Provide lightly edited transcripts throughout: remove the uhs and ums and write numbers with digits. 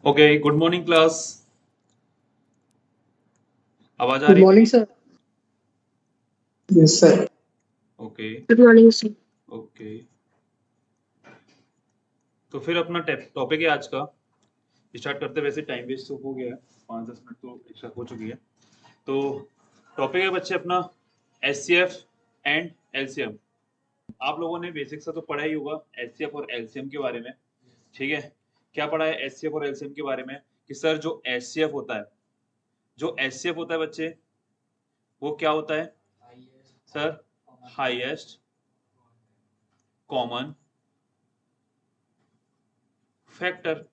Okay, good morning class. आवाज आ good रही morning मेरी? Sir. Yes sir. Okay. Good morning sir. Okay, तो फिर अपना टॉपिक है आज का, स्टार्ट करते। वैसे टाइम वेस्ट तो हो गया है, 5-10 मिनट तो एक्स्ट्रा हो चुकी है। तो टॉपिक है बच्चे अपना एचसीएफ एंड एलसीएम। आप लोगों ने बेसिक सा तो पढ़ा ही होगा एचसीएफ और एलसीएम के बारे में, ठीक है। क्या पढ़ा है एचसीएफ और एलसीएम के बारे में कि सर जो एचसीएफ होता है, जो एचसीएफ होता है बच्चे, वो क्या होता है सर? हाईएस्ट कॉमन फैक्टर,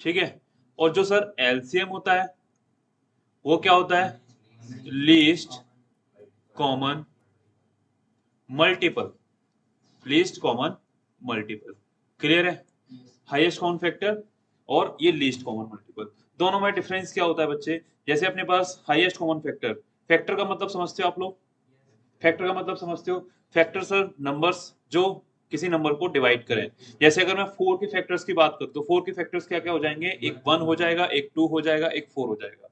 ठीक है। और जो सर एलसीएम होता है वो क्या होता है? Least common multiple, least common multiple. Clear है? हाईएस्ट कॉमन फैक्टर और ये लीस्ट कॉमन मल्टीपल, दोनों में डिफरेंस क्या होता है बच्चे? जैसे अपने पास हाईएस्ट कॉमन फैक्टर, फैक्टर का मतलब समझते हो आप लोग? फैक्टर का मतलब समझते हो? फैक्टर सर नंबर्स जो किसी नंबर को डिवाइड करें। जैसे अगर मैं 4 के फैक्टर्स की बात करूं तो 4 के फैक्टर्स क्या क्या हो जाएंगे? एक 1 हो जाएगा, एक 2 हो जाएगा, एक 4 हो जाएगा।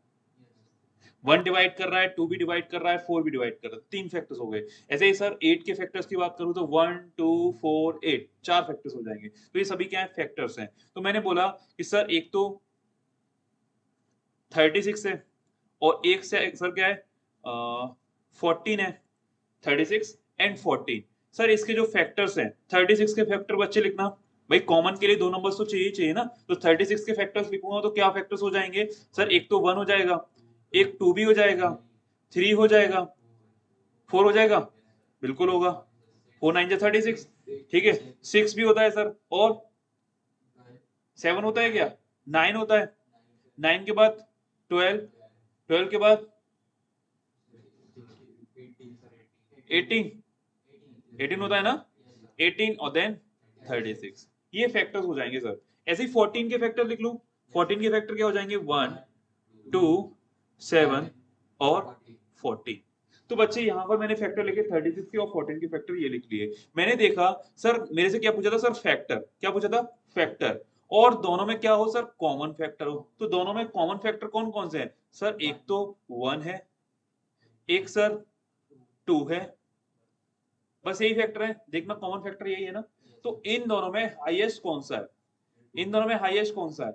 1 डिवाइड कर रहा है, 2 भी डिवाइड कर रहा है, 4 भी डिवाइड कर रहा है, 3 फैक्टर्स हो गए। ऐसे ही सर 8 के फैक्टर्स की बात करूं तो 1 2 4 8, 4 फैक्टर्स हो जाएंगे। तो ये सभी क्या है? फैक्टर्स हैं। तो मैंने बोला कि सर एक तो 36 है और एक से सर क्या है 14 है। 36 एंड 14 सर इसके जो फैक्टर्स हैं, 36 के फैक्टर बच्चे लिखना। भाई कॉमन के लिए दो नंबर्स तो चाहिए चाहिए ना, तो 36 के फैक्टर्स लिखूंगा तो क्या फैक्टर्स हो जाएंगे सर? एक तो 1 हो जाएगा, एक 2 भी हो जाएगा, 3 हो जाएगा, 4 हो जाएगा, बिल्कुल होगा। 4 9 36, ठीक है। 6 भी होता है सर, और 7 होता है क्या? 9 होता है। 9 के बाद 12, 12 के बाद 18, 18 होता है ना। 18 और देन 36, ये फैक्टर्स हो जाएंगे सर। ऐसे ही 14 के फैक्टर लिख लूं। 14 के फैक्टर क्या हो जाएंगे? 1 2 7 और 40। तो बच्चे यहां पर मैंने फैक्टर लेके 36 के और 14 के फैक्टर ये लिख लिए। मैंने देखा सर मेरे से क्या पूछा था सर? फैक्टर। क्या पूछा था? फैक्टर। और दोनों में क्या हो सर? कॉमन फैक्टर हो। तो दोनों में कॉमन फैक्टर कौन कौन से हैं सर? एक तो 1 है, एक सर 2 है, बस यही फैक्टर है। देखना कॉमन फैक्टर यही है ना। तो इन दोनों में हाईएस्ट कौन सा है? इन दोनों में हाईएस्ट कौन सा है?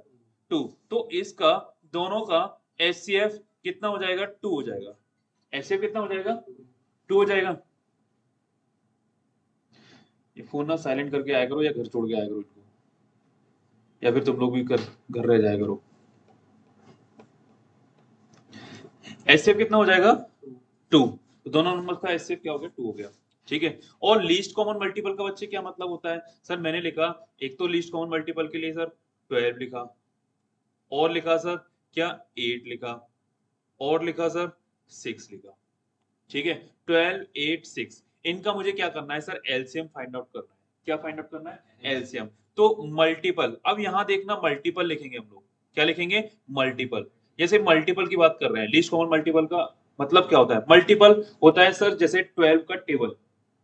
2। तो इसका दोनों का एचसीएफ कितना हो जाएगा? 2 हो जाएगा। एचसीएफ कितना हो जाएगा? 2 हो जाएगा। ये फोन ना साइलेंट करके आया करो या घर छोड़ के आया करो इसको, या फिर तुम लोग भी घर रह जाया करो। एचसीएफ कितना हो जाएगा? 2। तो दोनों नंबर का एचसीएफ क्या हो गया? 2 हो गया, ठीक है। और लीस्ट कॉमन मल्टीपल का बच्चे क्या मतलब होता है सर? मैंने लिखा एक तो लीस्ट कॉमन मल्टीपल के लिए सर 12 लिखा, और लिखा सर क्या 8 लिखा, और लिखा सर 6 लिखा, ठीक है। 12 8 6, इनका मुझे क्या करना है सर? एलसीएम फाइंड आउट करना है। क्या फाइंड आउट करना है? एलसीएम। तो मल्टीपल, अब यहां देखना मल्टीपल लिखेंगे हम लोग। क्या लिखेंगे? मल्टीपल। जैसे मल्टीपल की बात कर रहे हैं, लीस्ट कॉमन मल्टीपल का मतलब क्या होता है? मल्टीपल होता है सर जैसे 12 का टेबल।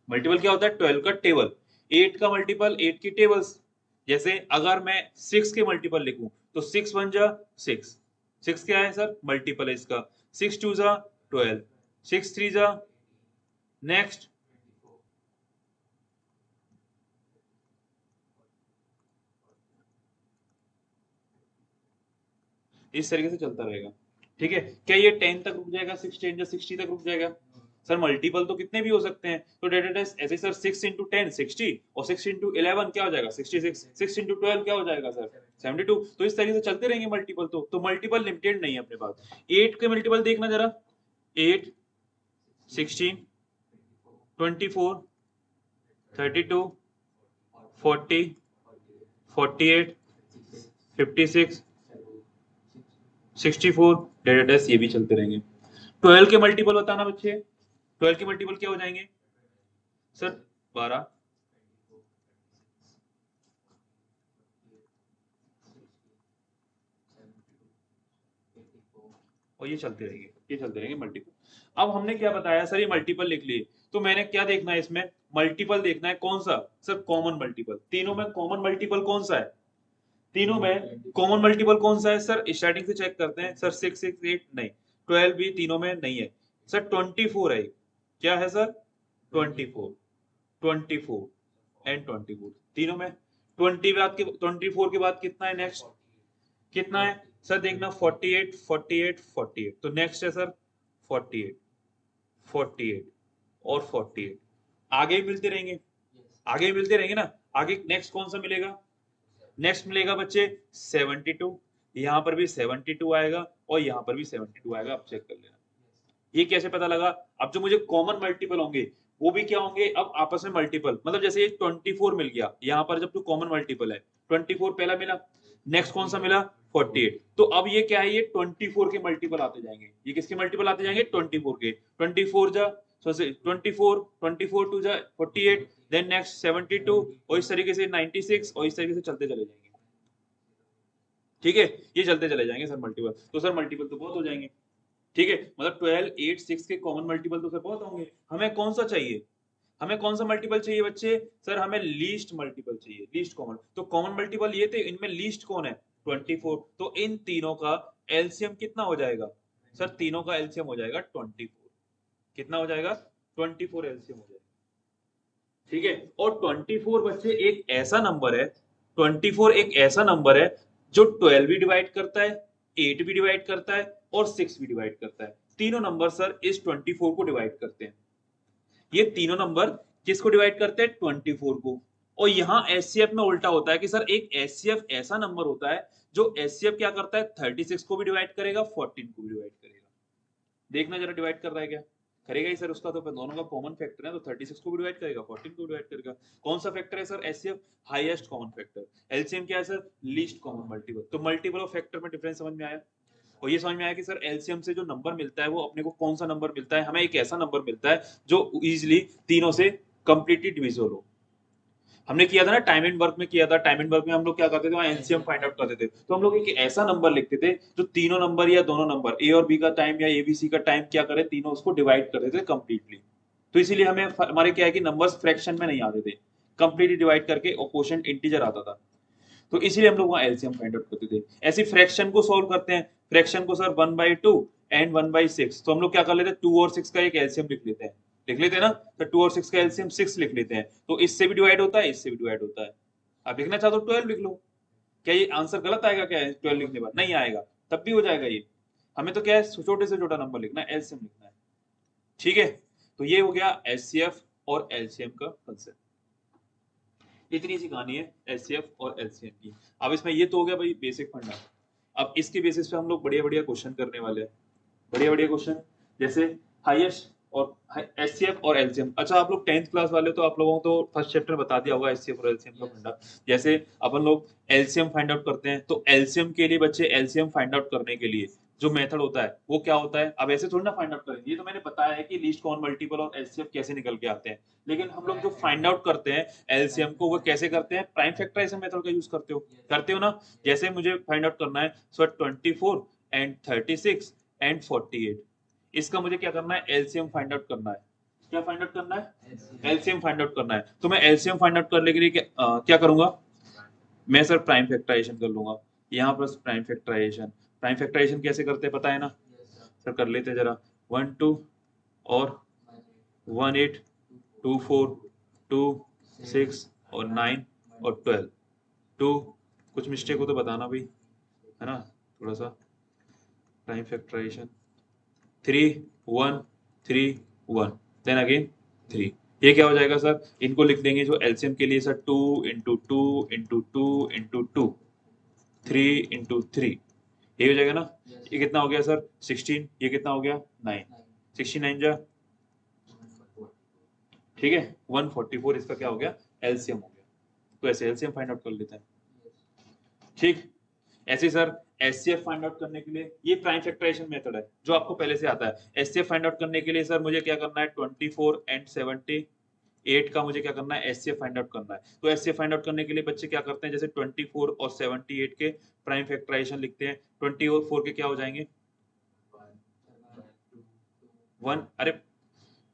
मल्टीपल क्या होता है? 12 का टेबल। 8 का मल्टीपल 8 की टेबल्स। जैसे अगर मैं 6 के मल्टीपल लिखूं तो 6 1 जा 6, 6 क्या है सर? मल्टीपल है इसका। 6 2 जा 12, 6 3 जा नेक्स्ट, इस तरीके से चलता रहेगा, ठीक है। क्या ये 10 तक रुक जाएगा? 6 10 जा 60 तक रुक जाएगा? सर मल्टीपल तो कितने भी हो सकते हैं। तो डेटा ऐसे सर 6 इंटू 10 60, और 6 इंटू 11 क्या हो जाएगा? 66, 6 इंटू 12 क्या हो जाएगा सर? 72। तो इस तरीके से चलते रहेंगे मल्टीपल। तो मल्टीपल लिमिटेड नहीं है अपने पास। 8 के मल्टीपल देखना जरा। 8 16 24 32 40 48 56 64, डेटा टेस्ट ये भी चलते रहेंगे। 12 के मल्टीपल बताना बच्चे। 12 के मल्टीपल क्या हो जाएंगे सर? 12, और ये चलते रहेंगे, ये चलते रहेंगे मल्टीपल। अब हमने क्या बताया सर? ये मल्टीपल लिख लिए। तो मैंने क्या देखना है इसमें? मल्टीपल देखना है। कौन सा सर? Common multiple. तीनों में कॉमन मल्टीपल कौन सा है? तीनों में कॉमन मल्टीपल कौन सा है सर? स्टार्टिंग से चेक करते हैं सर। 6 6 8 नहीं, 12 भी तीनों में नहीं है सर। 24 है, क्या है सर? 24 24 एंड 24 तीनों में। 24 के बाद कितना है नेक्स्ट? कितना है सर? देखना 48 48 48, तो नेक्स्ट है सर 48 48 और 48। आगे भी मिलते रहेंगे, आगे भी मिलते रहेंगे ना। आगे नेक्स्ट कौन सा मिलेगा? नेक्स्ट मिलेगा बच्चे 72, यहाँ पर भी 72 आएगा और यहाँ पर भी 72 आएगा। आप चेक कर लेना। ये कैसे पता लगा? अब जो मुझे कॉमन मल्टीपल होंगे वो भी क्या होंगे? अब आपस में मल्टीपल, मतलब जैसे ये 24 मिल गया, यहाँ पर जब जो कॉमन मल्टीपल है 24 पहला मिला, नेक्स्ट कौन सा मिला? 48। तो अब ये क्या है? ये 24 के मल्टीपल आते जाएंगे। ये किसके मल्टीपल आते जाएंगे? 24 के। 24 जा 24 24 टू जा 48, देन नेक्स्ट 72 और इस तरीके से 96 और इस तरीके से चलते चले जाएंगे। ठीक है, ये चलते चले जाएंगे सर मल्टीपल। तो सर मल्टीपल तो बहुत हो जाएंगे। ठीक है, मतलब 12 8 6 के कॉमन मल्टीपल तो सर बहुत होंगे। हमें कौन सा चाहिए? हमें कौन सा मल्टीपल चाहिए बच्चे? सर हमें लीस्ट मल्टीपल चाहिए, लीस्ट कॉमन। तो कॉमन मल्टीपल ये थे, इनमें लीस्ट कौन है? 24। तो इन तीनों का एलसीएम कितना हो जाएगा सर? तीनों का एलसीएम हो जाएगा 24। कितना हो जाएगा? 24 एलसीएम हो जाएगा। ठीक है, और 24 बच्चे एक ऐसा नंबर है, 24 एक ऐसा नंबर है जो 12 भी डिवाइड करता है, 8 भी डिवाइड करता है और 6 भी डिवाइड करता है। तीनों नंबर सर इस 24 को डिवाइड करते हैं। ये तीनों नंबर किसको डिवाइड करते हैं? 24 को। और यहाँ एचसीएफ में उल्टा होता है कि सर एक एचसीएफ ऐसा नंबर होता है जो एचसीएफ क्या करता है? 36 को भी डिवाइड करेगा, 14 को भी डिवाइड करेगा। देखना जरा डिवाइड कर रहा है क्या? करेगा ही सर। उसका तो दोनों का कॉमन फैक्टर है, तो 36 को भी डिवाइड करेगा, 14 को डिवाइड करेगा। कौन सा फैक्टर है sir? HCF highest common factor. LCM क्या है सर? Least common multiple. तो मल्टीपल और फैक्टर में डिफरेंस समझ में आया? और ये समझ में आया कि सर एलसीएम से जो नंबर मिलता है वो अपने को कौन सा नंबर मिलता है? हमें एक ऐसा नंबर मिलता है जो इजीली तीनों से कंप्लीटली डिविजिबल हो। हमने किया था ना टाइम एंड वर्क में, किया था। टाइम एंड वर्क में हम लोग क्या करते थे? वहां एलसीएम फाइंड आउट करते थे। तो हम लोग एक ऐसा नंबर लिखते थे जो तीनों नंबर या दोनों नंबर ए और बी का टाइम या एबीसी का टाइम क्या करे, तीनों उसको डिवाइड कर देते थे कंप्लीटली। तो इसीलिए हमें हमारे क्या है कि नंबर्स फ्रैक्शन में नहीं आते थे, कंप्लीटली डिवाइड करके और क्वोशिएंट इंटीजर आता था। तो इसीलिए हम लोग वहां एलसीएम फाइंड आउट करते थे। ऐसे फ्रैक्शन को सॉल्व करते हैं। फ्रैक्शन को सर 1/2 एंड 1/6। तो हम लोग क्या कर लेते हैं? 2 और 6 का एक एलसीएम लिख लेते हैं। लिख लेते हैं ना, तो 2 और 6 का एलसीएम 6 लिख लेते हैं। तो इससे भी डिवाइड होता है, इससे भी डिवाइड होता है। आप लिखना चाहते हो 12 लिख लो। क्या ये आंसर गलत आएगा? क्या 12 लिखने पर नहीं आएगा, तब भी हो जाएगा ये। हमें तो क्या है? छोटे से छोटा नंबर लिखना है, एलसीएम लिखना है। ठीक है, तो ये हो गया एचसीएफ और एलसीएम का कंसेप्ट। इतनी सी कहानी है एचसीएफ और एलसीएम की। अब इसमें ये तो हो गया भाई बेसिक फंडा। अब इसके बेसिस पे हम लोग बढ़िया बढ़िया क्वेश्चन करने वाले हैं। बढ़िया बढ़िया क्वेश्चन, जैसे हाईएस्ट और एचसीएफ और एलसीएम। अच्छा, आप लोग 10th क्लास वाले, तो आप लोगों को तो फर्स्ट चैप्टर बता दिया होगा एचसीएफ और एलसीएम का फंडा। जैसे अपन लोग एलसीएम फाइंड आउट करते हैं, तो एलसीएम के लिए बच्चे, एलसीएम फाइंड आउट करने के लिए जो मेथड होता है वो क्या होता है? अब ऐसे थोड़ी ना फाइंड आउट करेंगे। ये तो मैंने बताया है कि लीस्ट कॉमन मल्टीपल और एचसीएफ कैसे निकल के आते हैं। लेकिन हम लोग जो फाइंड आउट करते हैं एलसीएम को, वो कैसे करते हैं? प्राइम फैक्टराइजेशन मेथड का यूज करते हो, करते हो ना। जैसे मुझे फाइंड आउट करना है सो 24 एंड 36 एंड 48, इसका मुझे क्या करना है? एलसीएम फाइंड आउट करना है। क्या फाइंड आउट करना है? एलसीएम फाइंड आउट करना है। तो मैं एलसीएम फाइंड आउट करने के लिए क्या करूंगा? मैं सर प्राइम फैक्टराइजेशन कर लूंगा। यहाँ पर प्राइम फैक्टराइजेशन, प्राइम फैक्टराइजेशन कैसे करते हैं पता है ना सर? कर लेते हैं जरा। 1 2 और 1 8 2 4 2 6 और 9 और 12 2। कुछ मिस्टेक हो तो बताना भाई, है ना? थोड़ा सा प्राइम फैक्टराइजेशन 3 1 3 1 देन अगेन 3। ये क्या हो जाएगा सर? इनको लिख देंगे जो एलसीएम के लिए sir 2 into 2 into 2 into 2, 3 into 3। ये हो जाएगा ना? ये कितना हो गया सर? 16। ये कितना हो गया? 9। 69 जा, ठीक है, 144 इसका क्या हो गया? एलसीएम हो गया। तो ऐसे एलसीएम फाइंड आउट कर लेते हैं। ठीक, ऐसे सर एचसीएफ फाइंड आउट करने के लिए, ये प्राइम फैक्टराइजेशन मेथड है जो आपको पहले से आता है। एचसीएफ फाइंड आउट करने के लिए सर मुझे क्या करना है? 24 एंड 78 का मुझे क्या करना है? एचसीएफ फाइंड आउट करना है। तो एचसीएफ फाइंड आउट करने के लिए बच्चे क्या करते हैं? जैसे 24 और 78 के प्राइम फैक्टराइजेशन लिखते हैं। 20 और 4 के क्या हो जाएंगे? 1। अरे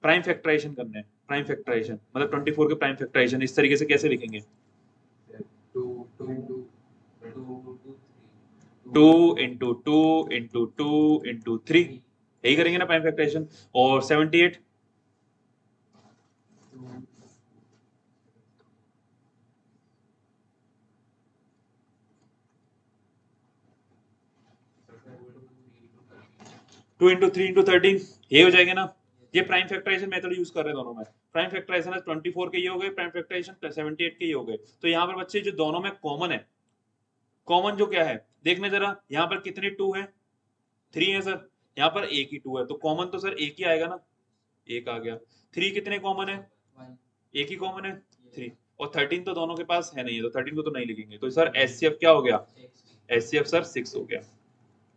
प्राइम फैक्टराइजेशन करने हैं, प्राइम फैक्टराइजेशन मतलब 24 के प्राइम फैक्टराइजेशन इस तरीके से कैसे लिखेंगे? 2 इंटू 2 इंटू 2 इंटू 3, यही करेंगे ना प्राइम फैक्टराइजेशन। और 78 2 इंटू 3 इंटू 13, ये हो जाएगा ना। ये प्राइम फैक्टराइजेशन मेथड यूज कर रहे हैं दोनों में। प्राइम फैक्टराइजेशन 24 के ये हो गए, प्राइम फैक्टराइजेशन 78 के ये हो गए। तो यहाँ पर बच्चे जो दोनों में कॉमन है, कॉमन जो क्या है देखने जरा, यहाँ पर कितने 2 है, 3 है सर, यहाँ पर एक ही 2 है, तो कॉमन तो सर एक ही आएगा ना, एक आ गया। 3 कितने कॉमन है, एक ही कॉमन है 3, और 13 तो दोनों के पास है नहीं है, तो 13 को तो नहीं लिखेंगे, तो सर एचसीएफ क्या हो गया, एचसीएफ सर 6 हो गया,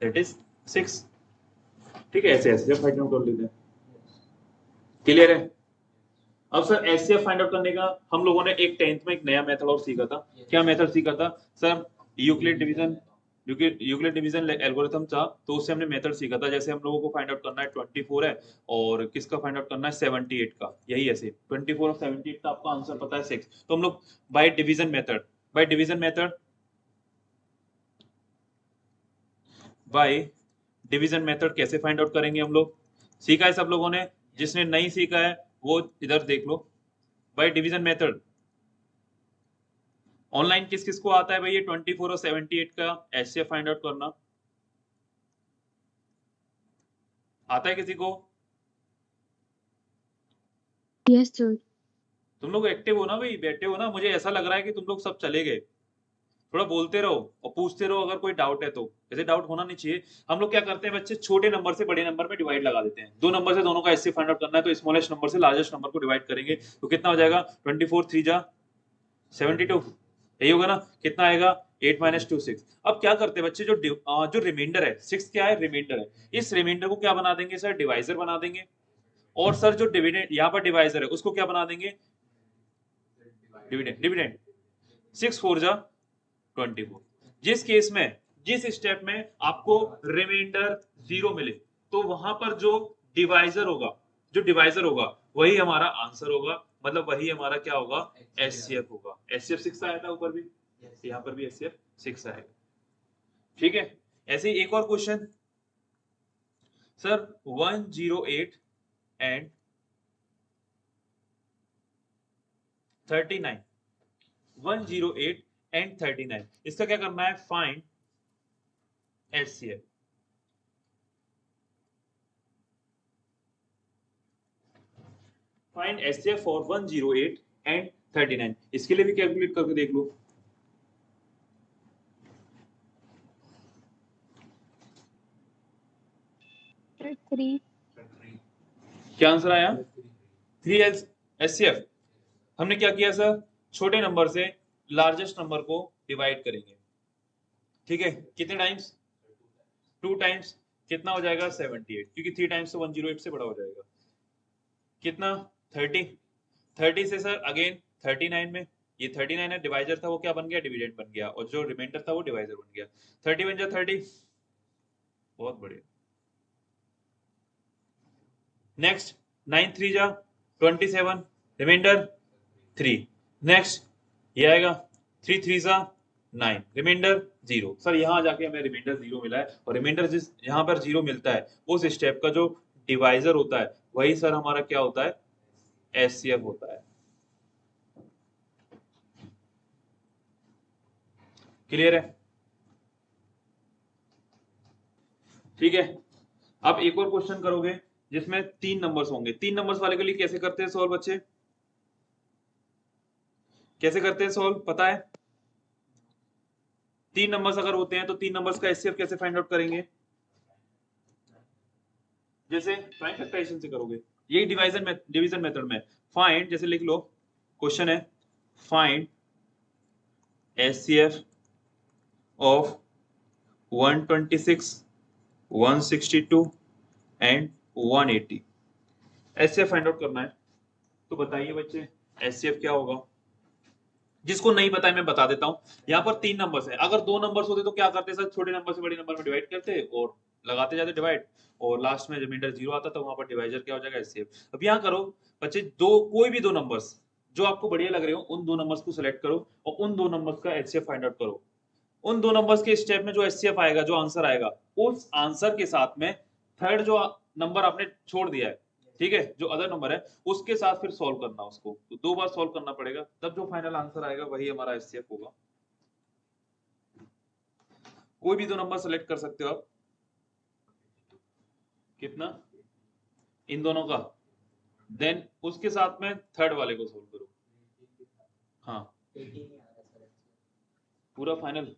दैट इज 6। ठीक है, ऐसे एचसीएफ फाइंड आउट कर लेते हैं। क्लियर है। अब सर एचसीएफ फाइंड आउट करने का हम लोगों ने एक 10th में एक नया मेथड और सीखा था। क्या मेथड सीखा था सर, यूक्लिड डिवीजन एल्गोरिथम था, तो उससे हमने मेथड सीखा था। जैसे हम लोगों को फाइंड आउट करना है 24 है, और किसका फाइंड आउट करना है 78 का, यही ऐसे 24 और 78 का आपका आंसर पता है 6, तो हम लोग by division method, by division method कैसे फाइंड आउट करेंगे हम लोग, सीखा है सब लोगों ने। जिसने नहीं सीखा है वो इधर देख लो। बाय डिवीजन मेथड ऑनलाइन किस किस को आता है भाई, ये 24 और 78 का एचसीएफ फाइंड आउट करना आता है किसी को? Yes sir. तुम लोग एक्टिव हो ना भाई, बैठे हो ना, मुझे ऐसा लग रहा है कि तुम लोग सब चले गए। थोड़ा बोलते रहो और पूछते रहो अगर कोई डाउट है तो, ऐसे डाउट होना नहीं चाहिए। हम लोग क्या करते हैं बच्चे, छोटे नंबर से बड़े नंबर में डिवाइड लगा देते हैं। दो नंबर से दोनों का एचसीएफ फाइंड आउट करना है, तो स्मॉलेस्ट नंबर से लार्जेस्ट नंबर को डिवाइड करेंगे, तो कितना हो जाएगा 24 3 जा 72, यही होगा ना। कितना आएगा 8 माइनस 2 6। अब क्या करते हैं बच्चे, जो रिमाइंडर है 6 क्या है, रिमाइंडर है, इस रिमाइंडर को क्या बना देंगे सर, डिवाइजर बना देंगे। और सर जो डिविडेंड यहाँ पर डिवाइजर है उसको क्या बना देंगे, डिविडेंड। डिविडेंड 6 4 जा 24। जिस केस में, जिस स्टेप में आपको रिमाइंडर 0 मिले, तो वहां पर जो डिवाइजर होगा, जो डिवाइजर होगा वही हमारा आंसर होगा, मतलब वही हमारा क्या होगा, एचसीएफ होगा। एचसीएफ 6 आया था ऊपर भी, यहाँ पर भी एचसीएफ 6 आएगा। ठीक है, ऐसे ही एक और क्वेश्चन सर, 108 एंड 39, 108 एंड 39, इसका क्या करना है, find HCF. Find HCF for 108 and 39, इसके लिए भी कैलकुलेट करके देख लो। क्या आंसर आया, 3 एचसीएफ। हमने क्या किया सर, छोटे नंबर से लार्जेस्ट नंबर को डिवाइड करेंगे। ठीक है, कितने टाइम्स, 2 टाइम्स, कितना हो जाएगा 78, क्योंकि 3 टाइम्स तो 108 से बड़ा हो जाएगा। कितना 30, 30 से सर अगेन 39 में, ये 39 है, डिवाइजर था वो क्या बन गया, डिविडेंड बन गया, और जो रिमाइंडर था वो डिवाइजर बन गया। 30 बन जा 30, बहुत बढ़िया। नेक्स्ट 9 3 जा 27, रिमाइंडर 3। नेक्स्ट ये आएगा 3 3 जा 9, रिमाइंडर 0। सर यहाँ जाके हमें रिमाइंडर 0 मिला है, और रिमाइंडर जिस यहाँ पर 0 मिलता है उस स्टेप का जो डिवाइजर होता है वही सर हमारा क्या होता है, एचसीएफ होता है। क्लियर है। ठीक है, अब एक और क्वेश्चन करोगे जिसमें 3 नंबर्स होंगे। 3 नंबर्स वाले के लिए कैसे करते हैं सॉल्व बच्चे, कैसे करते हैं सॉल्व पता है? 3 नंबर्स अगर होते हैं तो 3 नंबर्स का एचसीएफ कैसे फाइंड आउट करेंगे, जैसे प्राइम फैक्टराइजेशन से करोगे, यही डिवीजन मेथड में फाइंड, जैसे लिख लो क्वेश्चन है, find HCF of 126 162 and 180, HCF find out करना है। तो बताइए बच्चे एचसीएफ क्या होगा। जिसको नहीं पता है मैं बता देता हूँ। यहाँ पर 3 नंबर्स है, अगर 2 नंबर्स होते तो क्या करते सर, छोटे नंबर से बड़े नंबर में डिवाइड करते और लगाते जाते डिवाइड, और लास्ट में रिमाइंडर 0 आता था, वहां पर डिवाइजर क्या हो जाएगा, एचसीएफ। अब यहाँ करो बच्चे, कोई भी 2 नंबर्स जो आपको बढ़िया लग रहे हो, उन 2 नंबर्स को सिलेक्ट करो और उन 2 नंबर्स का एचसीएफ फाइंड आउट करो। उन दो नंबर्स के स्टेप में जो एचसीएफ आएगा, जो आंसर आएगा, उस आंसर के साथ में थर्ड जो नंबर आपने छोड़ दिया है, ठीक है, जो अदर नंबर है, उसके साथ फिर सॉल्व करना उसको, तो 2 बार सॉल्व करना पड़ेगा, तब जो फाइनल आंसर आएगा वही हमारा एचसीएफ होगा। कोई भी दो नंबर सेलेक्ट कर सकते हो आप। कितना? इन दोनों का, देन उसके साथ में थर्ड वाले को सोल्व करो। हाँ, पूरा फाइनल।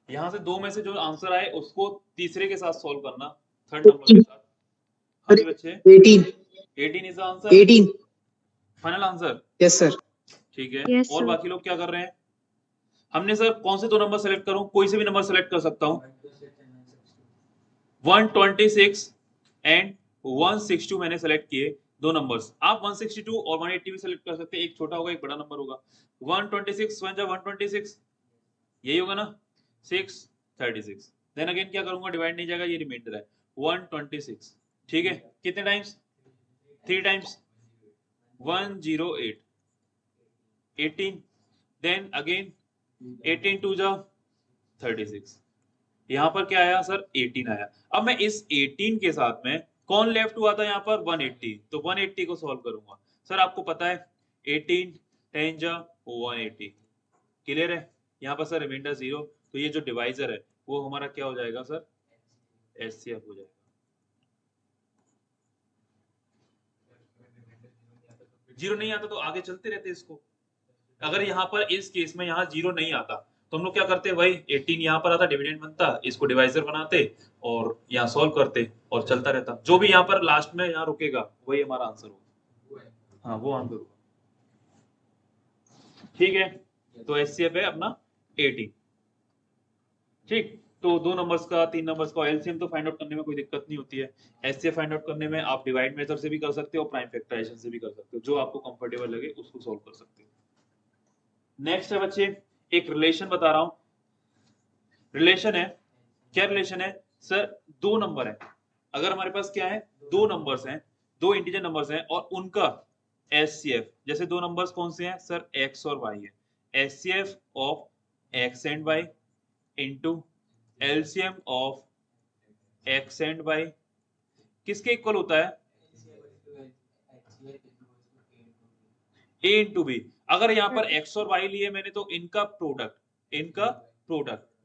यहां से दो में से जो आंसर आए उसको तीसरे के साथ सॉल्व करना, थर्ड नंबर के साथ। हाँ जी बच्चे, 18 18 is the answer, 18 final answer. Yes sir ठीक है, Yes, और sir. बाकी लोग क्या कर रहे हैं? हमने सर कौन से दो नंबर सेलेक्ट करूं? कोई से भी नंबर सेलेक्ट कर सकता हूं। 126 एंड 162 मैंने सेलेक्ट किए, दो नंबर्स। आप 162 और 180 भी सेलेक्ट कर सकते हैं, एक छोटा होगा एक बड़ा नंबर होगा। 126 126 यही होगा ना, 636। देन अगेन क्या करूंगा, डिवाइड नहीं जाएगा, ये रिमाइंडर है 126। ठीक है, कितने times? 3 times 108 18, then again 18 two जा 36। यहाँ पर क्या आया सर? 18 आया। अब मैं इस 18 के साथ में कौन लेफ्ट हुआ था यहाँ पर? 180, तो 180 को सॉल्व करूंगा। सर आपको पता है 18 10 जा 180, क्लियर है? यहाँ पर सर रिमाइंडर 0, तो ये जो डिवाइजर है वो हमारा क्या हो जाएगा सर? एचसीएफ हो जाएगा। जीरो नहीं आता तो आगे चलते रहते इसको। अगर यहाँ पर इस केस में यहाँ 0 नहीं आता तो हम लोग क्या करते भाई, 18 यहाँ पर आता, डिविडेंड बनता, इसको डिवाइजर बनाते और यहाँ सॉल्व करते और चलता रहता। जो भी यहाँ पर लास्ट में यहाँ रुकेगा वही हमारा आंसर होगा। हाँ, वो आंसर होगा। ठीक है, तो एचसीएफ है अपना 18। ठीक, तो दो नंबर्स का, तीन नंबर्स का एलसीएम तो फाइंड आउट करने में कोई दिक्कत नहीं होती है। एचसीएफ फाइंड आउट करने में आप डिवाइड मेथड से भी कर सकते हो, प्राइम फैक्टराइजेशन से भी कर सकते हो, जो आपको कंफर्टेबल लगे उसको सॉल्व कर सकते हो। नेक्स्ट है बच्चे, एक रिलेशन बता रहा हूं। रिलेशन है, क्या रिलेशन है सर? दो नंबर है, अगर हमारे पास क्या है, दो नंबर्स हैं, दो इंटीजर नंबर्स हैं और उनका एचसीएफ, जैसे दो नंबर्स कौन से हैं सर? एक्स और वाई है। HCF of X and Y into LCM of X and Y किसके इक्वल होता है? A into B. अगर यहाँ पर एक्स और वाई लिए मैंने तो इनका प्रोडक्ट,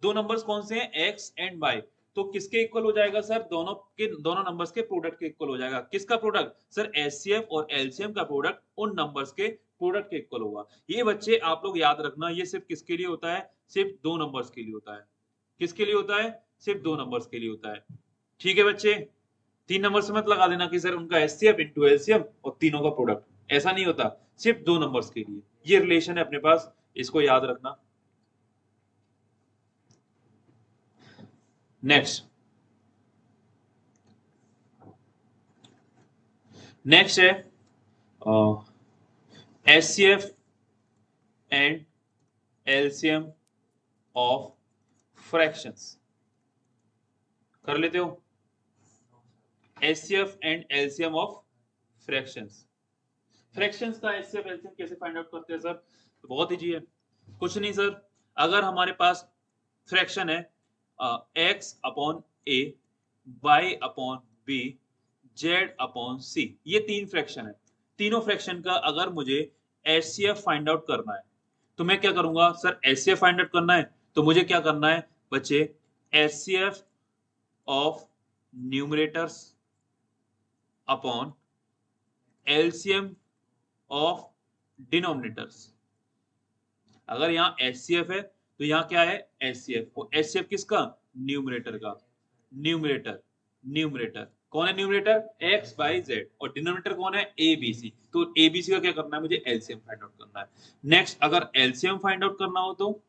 दो नंबर्स कौन से हैं? एक्स एंड वाई, तो किसके इक्वल हो जाएगा सर? दोनों नंबर्स के प्रोडक्ट के इक्वल हो जाएगा। किसका प्रोडक्ट सर? एचसीएफ और एलसीएम का प्रोडक्ट उन नंबर्स के प्रोडक्ट के इक्वल होगा। ये बच्चे आप लोग याद रखना, ये सिर्फ किसके लिए होता है? सिर्फ दो नंबर्स के लिए होता है। किसके लिए होता है? सिर्फ दो नंबर्स के लिए होता है। ठीक है बच्चे, तीन नंबर से मत लगा देना कि सर उनका एचसीएफ इंटू एलसीएम और तीनों का प्रोडक्ट, ऐसा नहीं होता, सिर्फ दो नंबर्स के लिए ये रिलेशन है अपने पास, इसको याद रखना। नेक्स्ट है HCF and LCM of fractions, कर लेते हो? HCF and LCM of fractions. Fractions का एचसीएफ एलसीएम कैसे फाइंड आउट करते हैं सर? तो बहुत इजी है, कुछ नहीं सर, अगर हमारे पास फ्रैक्शन है x upon a, y upon b, z upon c, ये तीन फ्रैक्शन है। तीनों फ्रैक्शन का अगर मुझे एचसीएफ फाइंड आउट करना है तो मैं क्या करूंगा सर? एचसीएफ फाइंड आउट करना है तो मुझे क्या करना है बच्चे? HCF of numerators upon LCM of denominators. अगर यहाँ एचसीएफ है तो यहाँ क्या है? एचसीएफ, और एचसीएफ किसका? न्यूमरेटर का। न्यूमरेटर कौन है? न्यूमरेटर एक्स वाई जेड, और डिनोमिनेटर कौन है? A B C. तो ए बी सी का क्या करना है? मुझे एलसीएम फाइंड आउट करना है। नेक्स्ट, अगर एलसीएम फाइंड आउट करना हो तो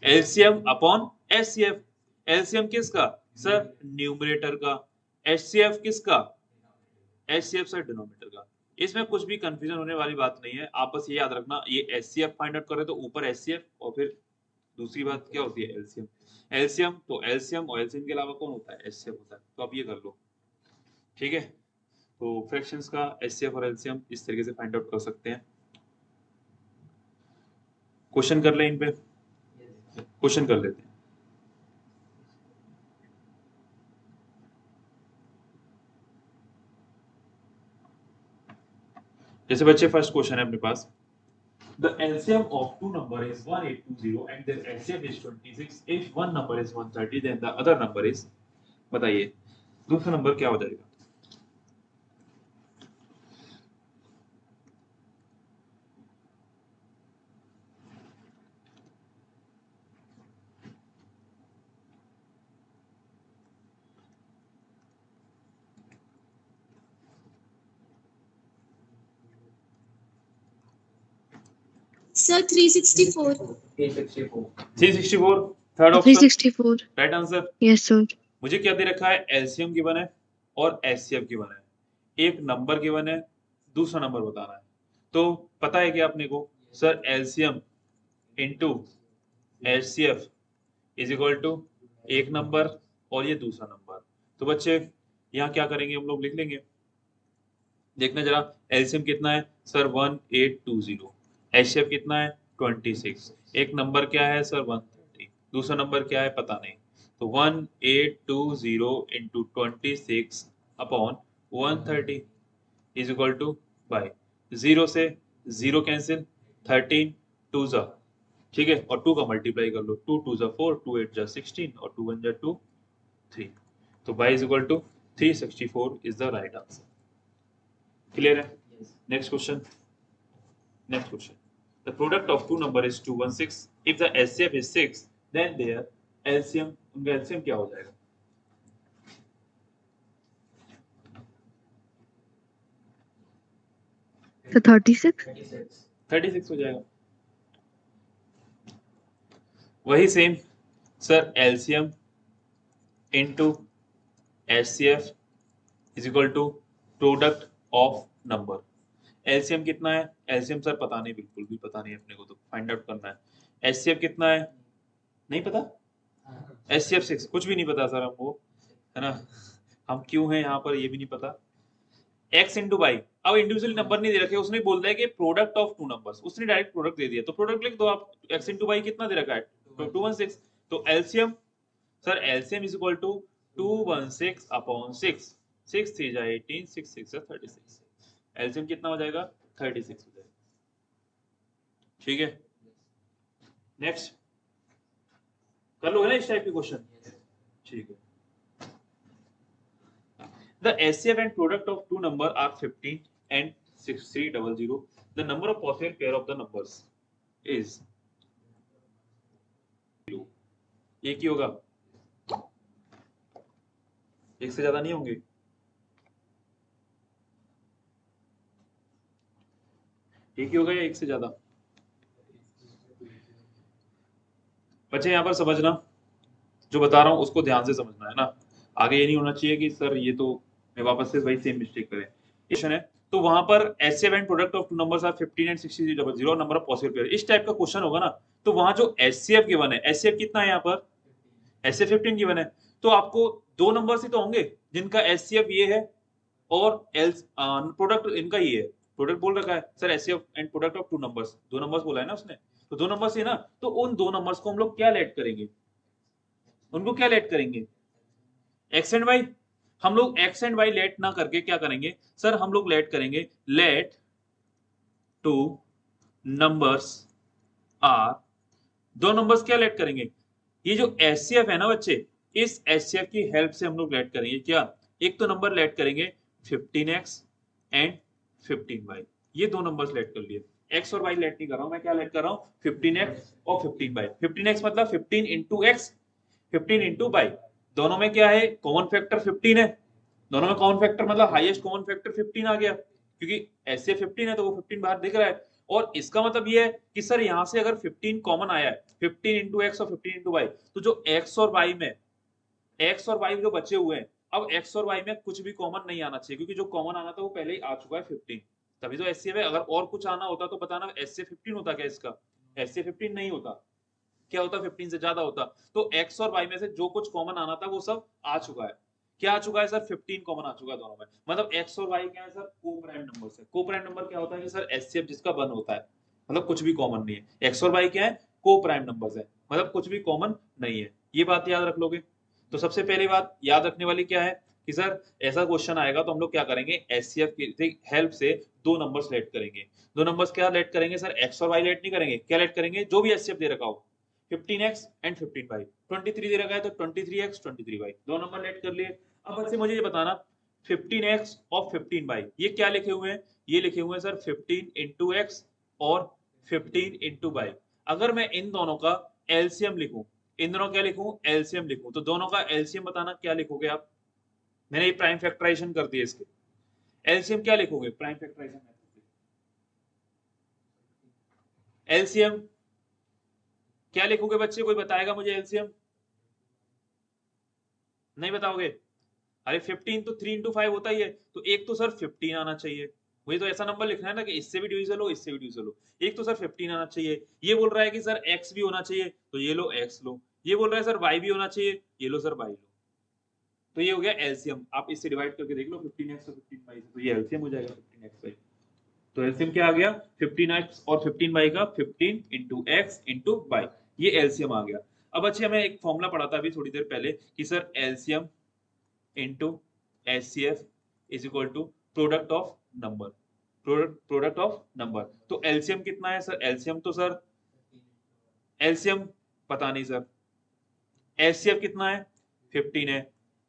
एलसीएम अपॉन एचसीएफ। एलसीएम किसका सर? न्यूमरेटर का। एचसीएफ किसका? एचसीएफ सर डिनोमिनेटर का। इसमें कुछ भी कंफ्यूजन होने वाली बात नहीं है, आप बस ये याद रखना, ये एचसीएफ फाइंड आउट करे तो ऊपर एचसीएफ और फिर दूसरी बात क्या होती है? एलसीएम। एलसीएम तो एलसीएम और एलसीएम के अलावा कौन होता है? एचसीएफ होता है, तो आप ये कर लो। ठीक है, तो फ्रैक्शंस का एचसीएफ और एलसीएम इस तरीके से फाइंड आउट कर सकते हैं। क्वेश्चन कर ले इन पे। क्वेश्चन कर लेते हैं। जैसे बच्चे फर्स्ट क्वेश्चन है अपने पास, the LCM of two number is 1820 and their LCM is 26 if one number is 130 then the other number is, बताइए दूसरा नंबर क्या हो जाएगा? Sir, 364. 364 third option 364. Right answer. Yes, sir. मुझे क्या दे रखा है? एलसीएम गिवन है और एचसीएफ गिवन है, एक नंबर गिवन है, दूसरा नंबर बताना है। तो पता है क्या अपने को? Sir LCM into HCF is equal to एक नंबर और ये दूसरा नंबर। तो बच्चे यहाँ क्या करेंगे, हम लोग लिख लेंगे। देखना जरा एलसीएम कितना है सर 1820, एचसीएफ कितना है 26, एक नंबर क्या है सर 130, दूसरा नंबर क्या है पता नहीं। तो 1820 into 26 upon 130 is equal two by, zero से जीरो कैंसिल, 13 टू जा, ठीक है, और 2 का मल्टीप्लाई कर लो, 2 2 जा 4, 2 8 जा 16 और 2 1 जा 2 3। तो y is equal to 364 is the right answer. Clear है? Next question. Next question, the product of two number is 216 if the HCF is 6 then their LCM, उनका एलसीएम क्या हो जाएगा? So 36. 36 हो जाएगा। वही same sir LCM into HCF is equal to product of number. LCM कितना है? LCM sir पता नहीं, बिल्कुल भी पता नहीं अपने को, तो फाइंड आउट करना है। एचसीएफ कितना है? नहीं पता। एचसीएफ 6, कुछ भी नहीं पता सर हमको, है ना। हम क्यों हैं यहाँ पर ये भी नहीं पता। x इंटू वाई, अब इंडिविजुअल नंबर नहीं दे रखे, उसने बोल दिया कि प्रोडक्ट ऑफ टू नंबर्स, उसने डायरेक्ट प्रोडक्ट दे दिया, तो प्रोडक्ट लिख दो आप। x इंटू वाई कितना दे रखा है? 216। तो LCM sir LCM is equal to 216 upon 6, 6 3 जा 18, 6 6 जा 36, एलसीएम कितना हो जाएगा? 36 हो जाएगा। ठीक है, नेक्स्ट कर लोगे ना इस टाइप के क्वेश्चन? ठीक है। The HCF and product of two number are 15 and 6300. The number of possible pair of the numbers is, एक ही होगा, एक से ज्यादा नहीं होंगे। एक ही होगा या एक से ज्यादा? बच्चे यहाँ पर समझना, जो बता रहा हूँ उसको ध्यान से समझना है ना, आगे ये नहीं होना चाहिए कि सर ये तो मैं वापस से वही सेम मिस्टेक करें। क्वेश्चन है तो वहां पर HCF and product of two numbers are 15 and 6300 number of possible pair, इस टाइप का क्वेश्चन होगा ना, तो वहां जो एचसीएफ गिवन है, एचसीएफ कितना है यहाँ पर? एचसीएफ 15 गिवन है, तो आपको दो नंबर्स ही तो होंगे जिनका एचसीएफ ये है और एल्स प्रोडक्ट इनका ये है। प्रोडक्ट बोल रखा है sir HCF and product of two numbers, दो नंबर्स बोला है ना उसने, तो दो नंबर्स ही ना, तो उन दो नंबर्स को हम लोग क्या लेट करेंगे? उनको क्या लेट करेंगे? X and Y. हम लोग एक्स एंड वाई लेट ना करके क्या करेंगे सर? हम लोग लेट करेंगे लेट टू नंबर्स आर, दो नंबर्स क्या लेट करेंगे? ये जो एचसीएफ है ना बच्चे, इस एचसीएफ की हेल्प से हम लोग लेट करेंगे क्या? एक तो नंबर लेट करेंगे 15x एंड 15y, ये दो नंबर्स लेट कर लिए। x और y लेट नहीं कर रहा हूं मैं, क्या लेट कर रहा हूं? 15x और 15y। 15x मतलब 15 इंटू एक्स, 15 इंटू वाई, दोनों में क्या है? कॉमन फैक्टर 15 है, दोनों में कॉमन फैक्टर मतलब हाईएस्ट कॉमन फैक्टर 15 आ गया, क्योंकि ऐसे 15 है तो वो 15 बाहर दिख रहा है। और इसका मतलब ये है कि सर यहाँ से अगर 15 कॉमन आया है, 15 इंटू एक्स और 15 इंटू वाई, तो जो एक्स और वाई में, एक्स और वाई जो बचे हुए हैं, अब एक्स और वाई में कुछ भी कॉमन नहीं आना चाहिए, क्योंकि जो कॉमन आना था वो पहले ही आ चुका है 15, तभी तो एचसीएफ है। अगर और कुछ आना होता तो बताना, एचसीएफ 15 होता क्या इसका? एचसीएफ 15 नहीं होता, क्या होता? 15 से ज्यादा होता। तो x और y में से जो कुछ कॉमन आना था वो सब आ चुका है। क्या आ चुका है सर? 15 कॉमन आ चुका है दोनों में, मतलब x और y क्या है सर? को-प्राइम नंबर है। को-प्राइम नंबर क्या होता है कि सर एचसीएफ जिसका 1 होता है, मतलब कुछ भी कॉमन नहीं है। x और y क्या है? को प्राइम नंबर्स है, मतलब कुछ भी कॉमन नहीं है। ये बात याद रख लोगे। तो सबसे पहली बात याद रखने वाली क्या है कि सर ऐसा क्वेश्चन आएगा तो हम लोग क्या करेंगे, एचसीएफ की हेल्प से दो नंबर्स लेट करेंगे। दो नंबर्स क्या लेट करेंगे सर, एक्स और वाई लेट नहीं करेंगे, क्या लेट करेंगे, जो भी एचसीएफ दे रखा हो, 15x एंड 15y, 23 दे रखा है तो 23x 23y, दो नंबर लेट कर लिए। अब बच्चे मुझे ये बताना 15x और 15y ये क्या लिखे हुए हैं, ये लिखे हुए हैं सर 15 इंटू एक्स और 15 इंटू वाई। अगर मैं इन दोनों का एलसीएम लिखूं, इन दोनों क्या लिखूं, एलसीएम लिखूं, तो दोनों का एलसीएम बताना क्या लिखोगे आप। मैंने ये प्राइम फैक्टराइजेशन कर दिया, इसके एलसीएम क्या लिखोगे, प्राइम फैक्टराइजेशन एलसीएम क्या लिखोगे बच्चे, कोई बताएगा मुझे एलसीएम, नहीं बताओगे। अरे 15 तो 3 इंटू 5 होता ही है, तो एक तो सर 15 आना चाहिए, मुझे तो ऐसा नंबर लिखना है ना कि इससे भी डिविजन हो इससे भी डिविजन हो, एक तो सर 15 आना चाहिए। ये बोल रहा है कि सर x भी होना चाहिए, तो ये लो x लो, ये बोल रहा है सर y भी होना चाहिए, ये लो सर y लो। तो ये हो गया एलसीएम, आप इससे डिवाइड करके देख लो 15x और 15y से, तो ये एलसीएम हो जाएगा 15xy। तो एलसीएम क्या आ गया, 15x और 15y का 15 इंटू एक्स इंटू वाई, ये एलसीएम आ गया। अब अच्छे हमें एक फॉर्मूला पढ़ा था अभी थोड़ी देर पहले कि sir LCM into HCF is equal to product of number, product of number. तो एलसीएम कितना है सर, एलसीएम तो सर एलसीएम पता नहीं सर, एचसीएफ कितना है 15 है,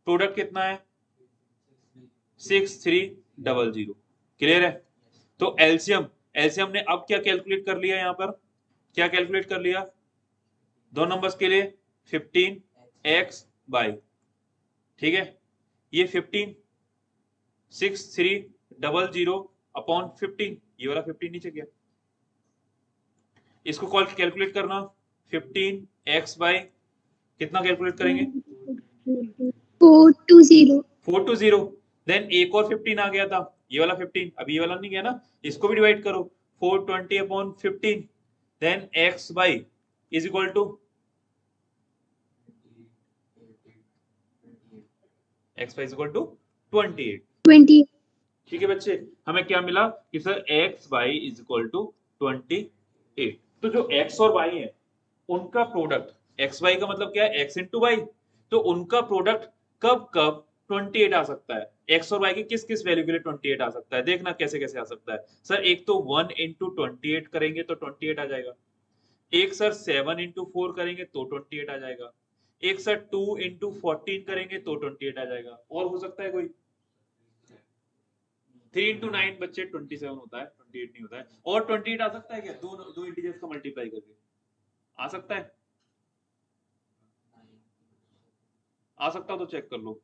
प्रोडक्ट कितना है 6300, क्लियर है। तो एलसीएम, एलसीएम ने अब क्या कैलकुलेट कर लिया, यहाँ पर क्या कैलकुलेट कर लिया, दो नंबर्स के लिए 15x/, ठीक है, ये 15 6300 अपॉन 15, ये वाला 15 नीचे गया, इसको कॉल कैलकुलेट करना 15x/, कितना कैलकुलेट करेंगे 420, देन एक और 15 आ गया था, ये वाला 15, अभी ये वाला नहीं गया ना, इसको भी डिवाइड करो 420 upon 15, then x/, is equal to x/, is equal to 28। ठीक है बच्चे, हमें क्या मिला कि sir x/, is equal to 28। तो जो x और y है उनका प्रोडक्ट, xy का मतलब क्या है, x इंटू वाई, तो उनका प्रोडक्ट कब कब 28 आ सकता है, x और y की किस किस वैल्यू के लिए 28 आ सकता है, देखना कैसे कैसे आ सकता है सर। एक तो 1 इंटू 28 करेंगे तो 28 आ जाएगा, एक सर 7 इंटू 4 करेंगे तो 28 आ जाएगा, एक सर 2 इंटू 14 करेंगे तो 28 आ जाएगा, और हो सकता है कोई 3 इंटू 9 बच्चे 27 होता है, 28 नहीं होता है। और 28 आ सकता है क्या, दो इंटीजर्स का मल्टीप्लाई करके आ सकता है, आ सकता तो चेक कर लो,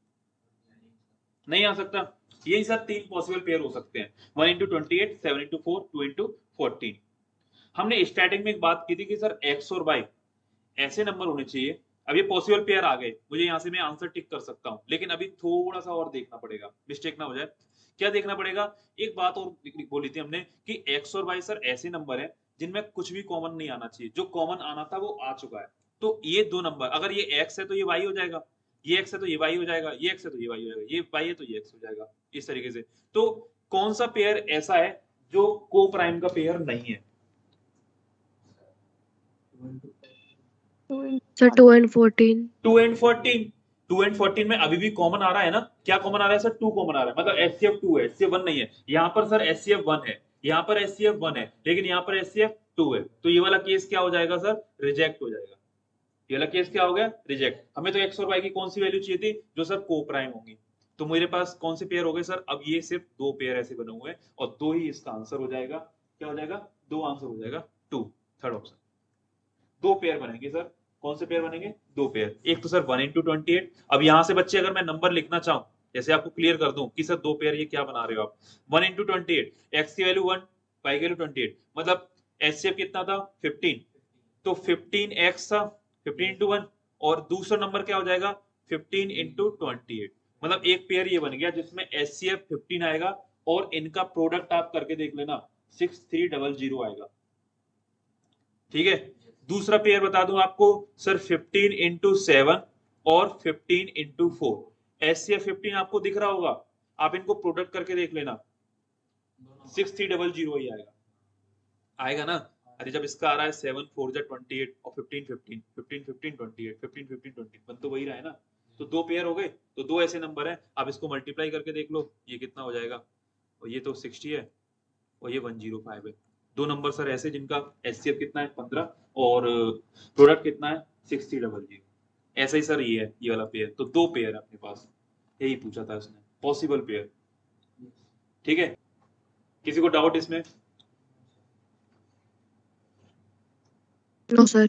नहीं आ सकता। यही सर तीन पॉसिबल पेयर हो सकते हैं, 1 इंटू 28, 7 इंटू 4, 2 इंटू 14। हमने स्टार्टिंग में एक बात की थी कि सर x और y ऐसे नंबर होने चाहिए। अब ये पॉसिबल पेयर आ गए, मुझे यहाँ से मैं आंसर टिक कर सकता हूँ, लेकिन अभी थोड़ा सा और देखना पड़ेगा, मिस्टेक ना हो जाए। क्या देखना पड़ेगा, एक बात और बोली थी हमने कि x और y सर ऐसे नंबर है जिनमें कुछ भी कॉमन नहीं आना चाहिए, जो कॉमन आना था वो आ चुका है। तो ये दो नंबर, अगर ये x है तो ये y हो जाएगा, ये x है तो ये y हो जाएगा, ये x है तो ये y हो जाएगा, ये y है तो ये x हो जाएगा, इस तरीके से। तो कौन सा पेयर ऐसा है जो को प्राइम का पेयर नहीं है, सर 2 and 14। 2 and 14, 2 and 14 में अभी भी कॉमन आ रहा है ना, क्या कॉमन आ रहा है सर, 2 कॉमन आ रहा है, मतलब एचसीएफ 2 है, एचसीएफ 1 नहीं है। यहाँ पर सर एचसीएफ 1 है, यहाँ पर एचसीएफ 1 है, लेकिन यहाँ पर एचसीएफ 2 है, तो ये वाला केस क्या हो जाएगा सर, रिजेक्ट हो जाएगा। ये वाला केस क्या हो गया, रिजेक्ट। हमें तो एक्स और वाई की कौन सी वैल्यू चाहिए थी, जो सर को प्राइम होंगी। तो मेरे पास कौन से पेयर हो गए सर, अब ये सिर्फ दो पेयर ऐसे बने हुए हैं और दो ही इसका आंसर हो जाएगा। क्या हो जाएगा, दो आंसर हो जाएगा, 2, थर्ड ऑप्शन। दो पेयर बनेंगे सर, कौन से पेयर बनेंगे, दो पेयर। एक तो सर 1 इंटू 28। अब यहां से बच्चे अगर मैं नंबर लिखना चाहूं, जैसे आपको क्लियर कर दूं कि सर दो पेयर ये क्या बना रहे हो आप, 1 इंटू 28, एक्स की वैल्यू 1, वाई की वैल्यू 28, मतलब एचसीएफ कितना था 15, तो 15x था 15 इंटू 1, और दूसरा नंबर क्या हो जाएगा 15 इंटू 28, मतलब एक पेयर ये बन गया जिसमें एचसीएफ 15 आएगा और इनका प्रोडक्ट आप करके देख लेना 6300 आएगा, ठीक है। दूसरा पेयर बता दूं आपको सर 15 इंटू 7 और 15 इंटू 4, एचसीएफ 15 आपको दिख रहा होगा, आप इनको प्रोडक्ट करके देख लेना 6300 ही आएगा, आएगा ना। अरे जब इसका आ रहा है 7 4 जा 28 और 15 15 15 15 28 15 15 20 बन तो वही रहा है ना, तो दो पेयर हो गए, तो दो ऐसे नंबर हैं, आप इसको मल्टीप्लाई करके देख लो ये कितना हो जाएगा, और ये तो 60 है और ये 105 है। दो नंबर सर ऐसे जिनका एचसीएफ कितना है 15 और प्रोडक्ट कितना है 6000। ऐसा ही सर ये है ये वाला पेयर, तो दो पेयर है अपने पास, यही पूछा था उसने, पॉसिबल पेयर। ठीक है, किसी को डाउट इसमें? No, sir.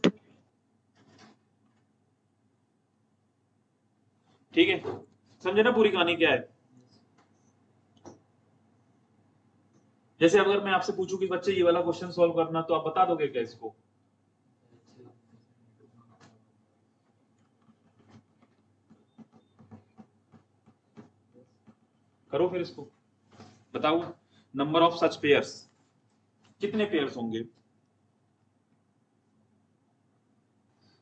ठीक है, समझे ना पूरी कहानी क्या है? जैसे अगर मैं आपसे पूछूं कि बच्चे ये वाला क्वेश्चन सॉल्व करना, तो आप बता दोगे क्या इसको? करो फिर इसको, बताओ नंबर ऑफ सच पेयर्स, कितने पेयर्स होंगे?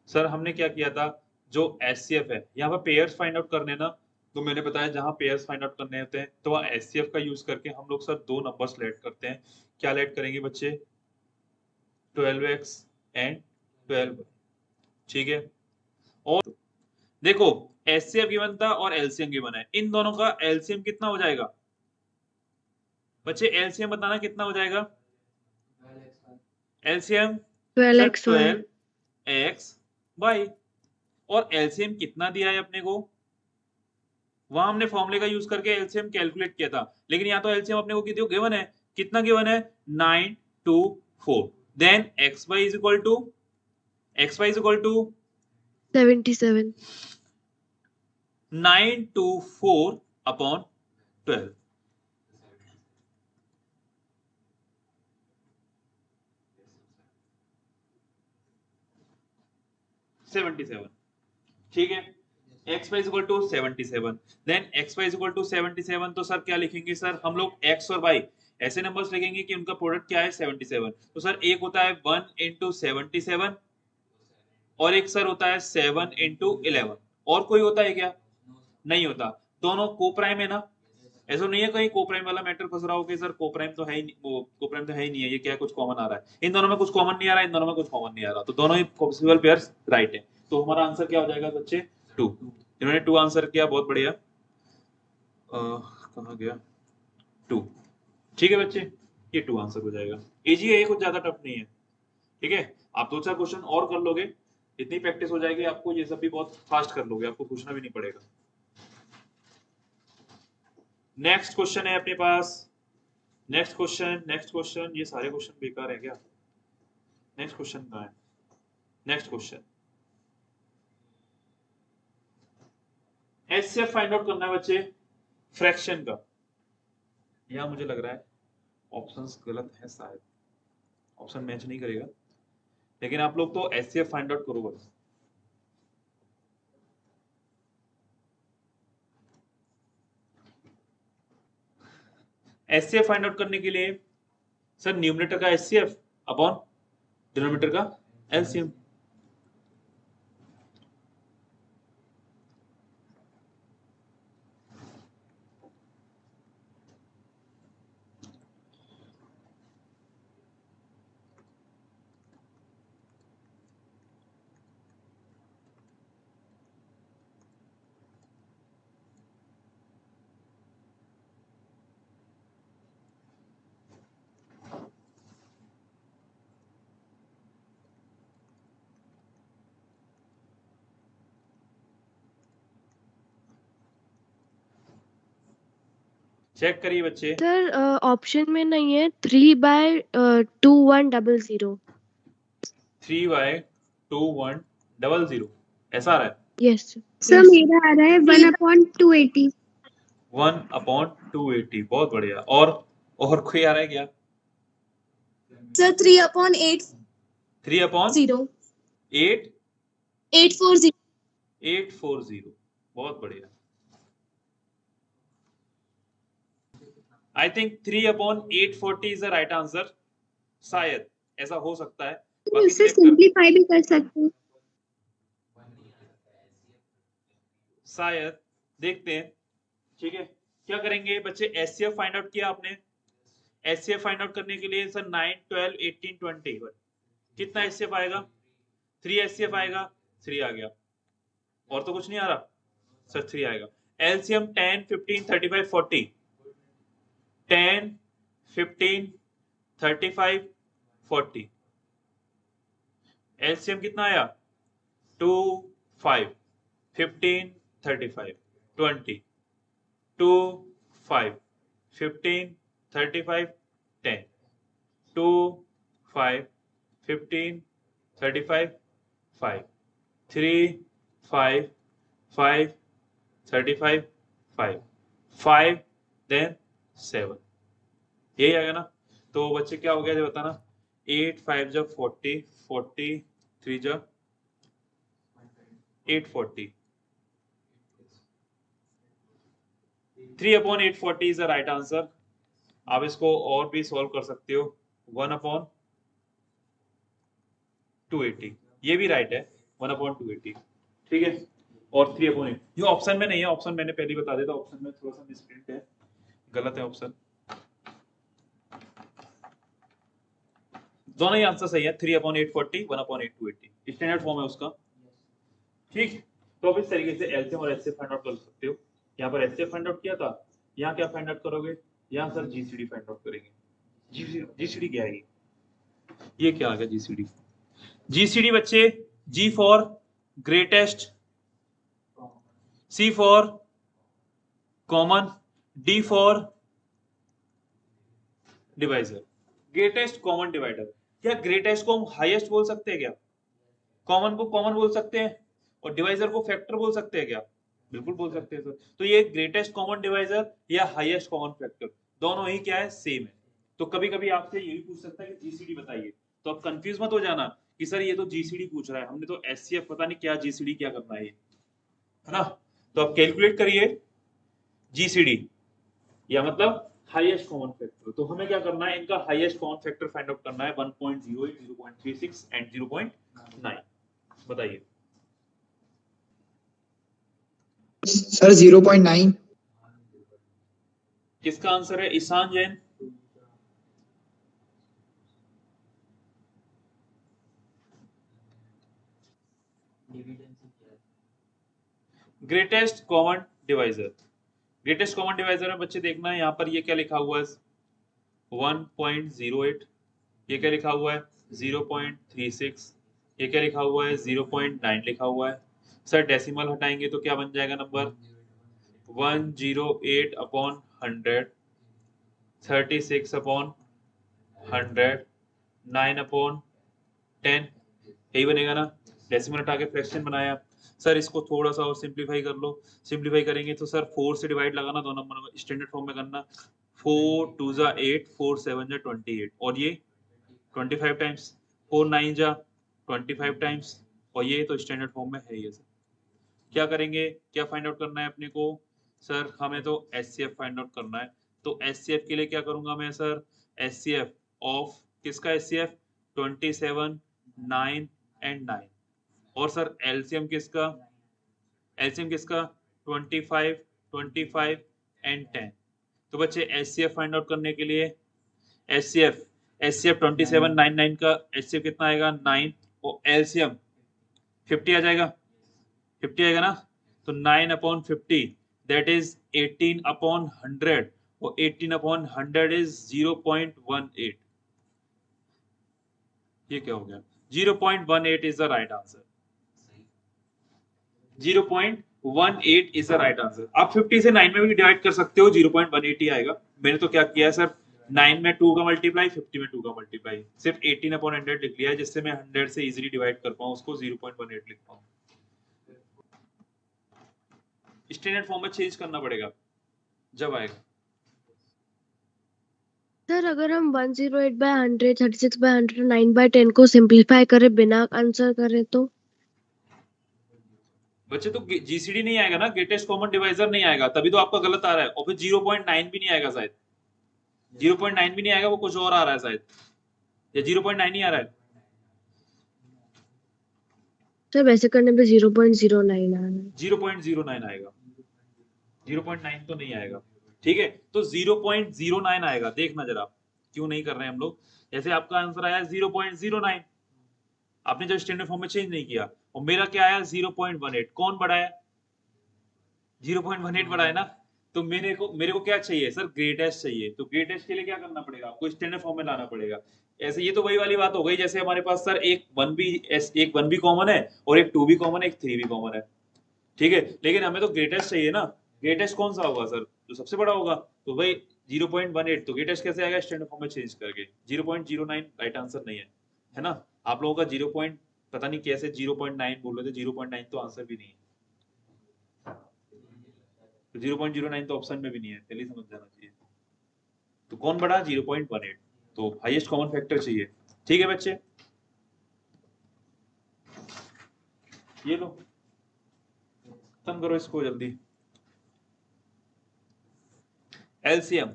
सर हमने क्या किया था, जो एचसीएफ है यहाँ पर पेयर्स फाइंड आउट करने ना, तो मैंने बताया जहां पेयर्स फाइंड आउट करने होते हैं तो वहां एचसीएफ का यूज करके हम लोग सर दो नंबर्स लेट करते हैं। क्या लेट करेंगे बच्चे? 12x and 12y। ठीक है, और देखो एचसीएफ गिवन था और एलसीएम गिवन है, इन दोनों का एलसीएम कितना हो जाएगा बच्चे? एलसीएम बताना कितना हो जाएगा? LCM 12x y. 12x y, और एलसीएम कितना दिया है अपने को? वहां हमने फॉर्मूले का यूज करके एलसीएम कैलकुलेट किया था, लेकिन यहाँ तो एलसीएम अपने को गिवन है, कितना गिवन है? 924। Then xy is equal to 77. 924 upon 12। ठीक है, x y is equal to 77, then x y is equal to 77, तो सर क्या लिखेंगे सर हम लोग? x और y ऐसे नंबर्स लिखेंगे कि उनका प्रोडक्ट क्या है 77। तो सर एक होता है 1 into 77 और एक सर होता है 7 into 11, और कोई होता है क्या? नहीं होता, दोनों को प्राइम है ना, ऐसा नहीं है कहीं को प्राइम वाला मैटर फंस रहा हो कि सर को प्राइम तो है ही नहीं, वो को प्राइम तो है ही नहीं है, ये क्या कुछ कॉमन आ रहा है, इन दोनों में कुछ कॉमन नहीं आ रहा, इन दोनों में कुछ कॉमन नहीं आ रहा, तो दोनों ही पॉसिबल पेयर्स राइट है। तो हमारा आंसर क्या हो जाएगा बच्चे? 2। इन्होंने 2 आंसर किया, बहुत बढ़िया। कहाँ गया? 2। ठीक है बच्चे, ये 2 आंसर हो जाएगा, इजी है, ये कुछ ज्यादा टफ नहीं है। ठीक है, आप 2-4 क्वेश्चन और कर लोगे, इतनी प्रैक्टिस हो जाएगी आपको, ये सब भी बहुत फास्ट कर लोगे, आपको पूछना भी नहीं पड़ेगा। नेक्स्ट क्वेश्चन है अपने पास, नेक्स्ट क्वेश्चन, ये सारे क्वेश्चन बेकार है क्या? नेक्स्ट क्वेश्चन कहाँ है? Next question HCF find out करना है बच्चे फ्रैक्शन का। यहां मुझे लग रहा है ऑप्शंस गलत है शायद, ऑप्शन मैच नहीं करेगा, लेकिन आप लोग तो एचसीएफ फाइंड आउट करो बस। एचसीएफ फाइंड आउट करने के लिए सर न्यूमरेटर का एचसीएफ अपॉन डिनोमिनेटर का एलसीएम। चेक करिए बच्चे। सर ऑप्शन में नहीं है 3/2100. 3/2100 ऐसा आ रहा है? यस सर मेरा आ रहा है 1/280। 1/280, बहुत बढ़िया। और कोई आ रहा है क्या? सर 3/8 3/8 840। 840, बहुत बढ़िया। I think 3/840 is the right answer, शायद ऐसा हो सकता है, बाकी इससे चेक कर, सिंपलीफाई भी कर सकते हैं। शायद देखते हैं। ठीक है, क्या करेंगे बच्चे? एचसीएफ फाइंड आउट किया आपने, एचसीएफ फाइंड आउट करने के लिए सर 9 12 18 20 कितना HCF आएगा? 3 HCF आएगा, 3 आ गया, और तो कुछ नहीं आ रहा सर, 3 आएगा। एलसीएम 10, 15, 35, 40, 10, 15, 35, 40, एलसीएम कितना आया? 2, 5, 15, 35, 20, 2, 5, 15, 35, 10, 2, 5, 15, 35, 5, 3, 5, 5, 35, 5, 5, then 7, यही आ गया ना। तो बच्चे क्या हो गया ये बताना, 8, 5 जा 40, 40, 3 जा 840, 3/840 इज द राइट आंसर। आप इसको और भी सॉल्व कर सकते हो, 1/280, ये भी राइट है, 1/280, ठीक है। और 3/8, ये ऑप्शन में नहीं है, ऑप्शन मैंने पहले ही बता दिया था, ऑप्शन में थोड़ा सा मिसप्रिंट है, गलत है ऑप्शन, दोनों ही आंसर सही है, 3/840, 1/280, स्टैंडर्ड फॉर्म है उसका, ठीक। तो अब इस तरीके से एलसीएम और एचसीएफ फाइंड आउट कर सकते हो। यहाँ पर एचसीएफ फाइंड आउट किया था, यहाँ क्या फाइंड आउट करोगे, यहाँ सर जीसीडी फाइंड आउट करेंगे। जीसीडी क्या है, ये क्या आ गया जीसीडी? जीसीडी बच्चे, G for greatest, C for common, D for divisor. Greatest common divider, क्या ग्रेटेस्ट को हम हाईएस्ट बोल सकते हैं क्या? कॉमन को कॉमन बोल सकते हैं, और डिवाइजर को फैक्टर बोल सकते हैं क्या? बिल्कुल बोल सकते हैं सर। तो ये ग्रेटेस्ट कॉमन डिवाइजर या हाईएस्ट कॉमन फैक्टर, दोनों ही क्या है, सेम है। तो कभी कभी आपसे यही पूछ सकता है कि जीसीडी बताइए, तो आप कंफ्यूज मत हो जाना कि सर ये तो जीसीडी पूछ रहा है, हमने तो एचसीएफ पता नहीं क्या, जीसीडी क्या करना है ना। तो आप कैलकुलेट करिए जीसीडी, या मतलब हाईएस्ट कॉमन फैक्टर। तो हमें क्या करना है, इनका highest common factor find out करना है, 1.08, 0.36 एंड 0.9, बताइए सर 0.9। किसका आंसर है? Ishan Jain. Greatest common divisor, greatest common divisor में बच्चे देखना है, यहाँ पर ये क्या लिखा हुआ है, 1.08, ये क्या लिखा हुआ है, 0.36, ये क्या लिखा हुआ है, 0.9 लिखा हुआ है। सर डेसिमल हटाएंगे तो क्या बन जाएगा नंबर, 108/100, 36/100, 9/10, यही बनेगा ना। डेसिमल हटा के फ्रैक्शन बनाया। सर इसको थोड़ा सा और सिंप्लीफाई कर लो, सिंप्लीफाई करेंगे तो सर 4 से डिवाइड लगाना, दो नंबर में स्टैंडर्ड फॉर्म में करना, 4 2 जा 8, 4 7 जा 28, और ये 25 टाइम्स, 4 9 जा 25 टाइम्स, और ये तो स्टैंडर्ड फॉर्म में है ये सर। क्या करेंगे, क्या फाइंड आउट करना है अपने को सर, हमें तो एचसीएफ फाइंड आउट करना है। तो एचसीएफ के लिए क्या करूंगा मैं सर, एचसीएफ ऑफ किसका, एचसीएफ 27, 9 एंड 9, और सर एलसीएम किसका, एलसीएम किसका 25, 25 एंड 10। तो बच्चे एचसीएफ फाइंड आउट करने के लिए एचसीएफ 27, 9 9 का एचसीएफ कितना आएगा, 9, और एलसीएम 50 आ जाएगा, 50 आएगा ना। तो 9/50 दैट इज 18/100, और 18/100 इज 0.18, ये क्या हो गया, 0.18 is the right answer, 0.18 is the right answer. आप 50 से 9 में भी डिवाइड कर सकते हो, 0.18 ही आएगा। मैंने तो क्या किया है सर, 9 में 2 का मल्टीप्लाई, 50 में 2 का मल्टीप्लाई, सिर्फ 18/100 लिख लिया है, जिससे मैं 100 से इजीली डिवाइड कर पाऊं, उसको 0.18 लिख पाऊं। स्टैंडर्ड फॉर्म में चेंज करना पड़ेगा जब आएगा। सर अगर हम 108/100, 36/100, 9/10 को सिंपलीफाई करें बिना आंसर करें तो? बच्चे तो जीसीडी नहीं आएगा ना, ग्रेटेस्ट कॉमन डिवाइजर नहीं आएगा, तभी तो आपका गलत आ रहा है। और फिर 0.9 भी नहीं आएगा शायद, 0.9 भी नहीं आएगा, वो कुछ और आ रहा है शायद, या 0.9 ही आ रहा है। सर वैसे करने पे 0.09 आ रहा है। 0.09 आएगा, 0.9 तो नहीं आएगा, ठीक है। तो 0.09 आएगा, देखना जरा क्यों नहीं कर रहे हैं हम लोग। जैसे आपका आंसर आया 0.09, आपने जब स्टैंडर्ड फॉर्म में चेंज नहीं किया। और मेरा क्या आया 0.18, कौन बढ़ाया 0.18 बढ़ाया ना। तो मेरे को क्या चाहिए सर, ग्रेटेस्ट चाहिए। तो ग्रेटेस्ट के लिए क्या करना पड़ेगा, आपको स्टैंडर्ड फॉर्म में लाना पड़ेगा। ऐसे ये तो वही वाली बात हो गई जैसे हमारे पास सर एक 1 भी कॉमन है और एक 2 भी कॉमन है, एक 3 भी कॉमन है, ठीक है। लेकिन हमें तो ग्रेटेस्ट चाहिए ना। ग्रेटेस्ट कौन सा होगा सर, जो सबसे बड़ा होगा। तो भाई 0.18, तो ग्रेटेस्ट कैसे आएगा, स्टैंडर्ड फॉर्म में चेंज करके। 0.09 राइट आंसर नहीं है ना। आप लोगों का 0. पता नहीं कैसे 0.9 बोल रहे थे, 0.9 तो आंसर भी नहीं है। तो 0.09 तो ऑप्शन में भी नहीं है, पहले ही समझ जाना चाहिए। तो कौन बड़ा 0.18, तो हाईएस्ट कॉमन फैक्टर चाहिए। ठीक है बच्चे, ये लो खत्म करो इसको जल्दी। LCM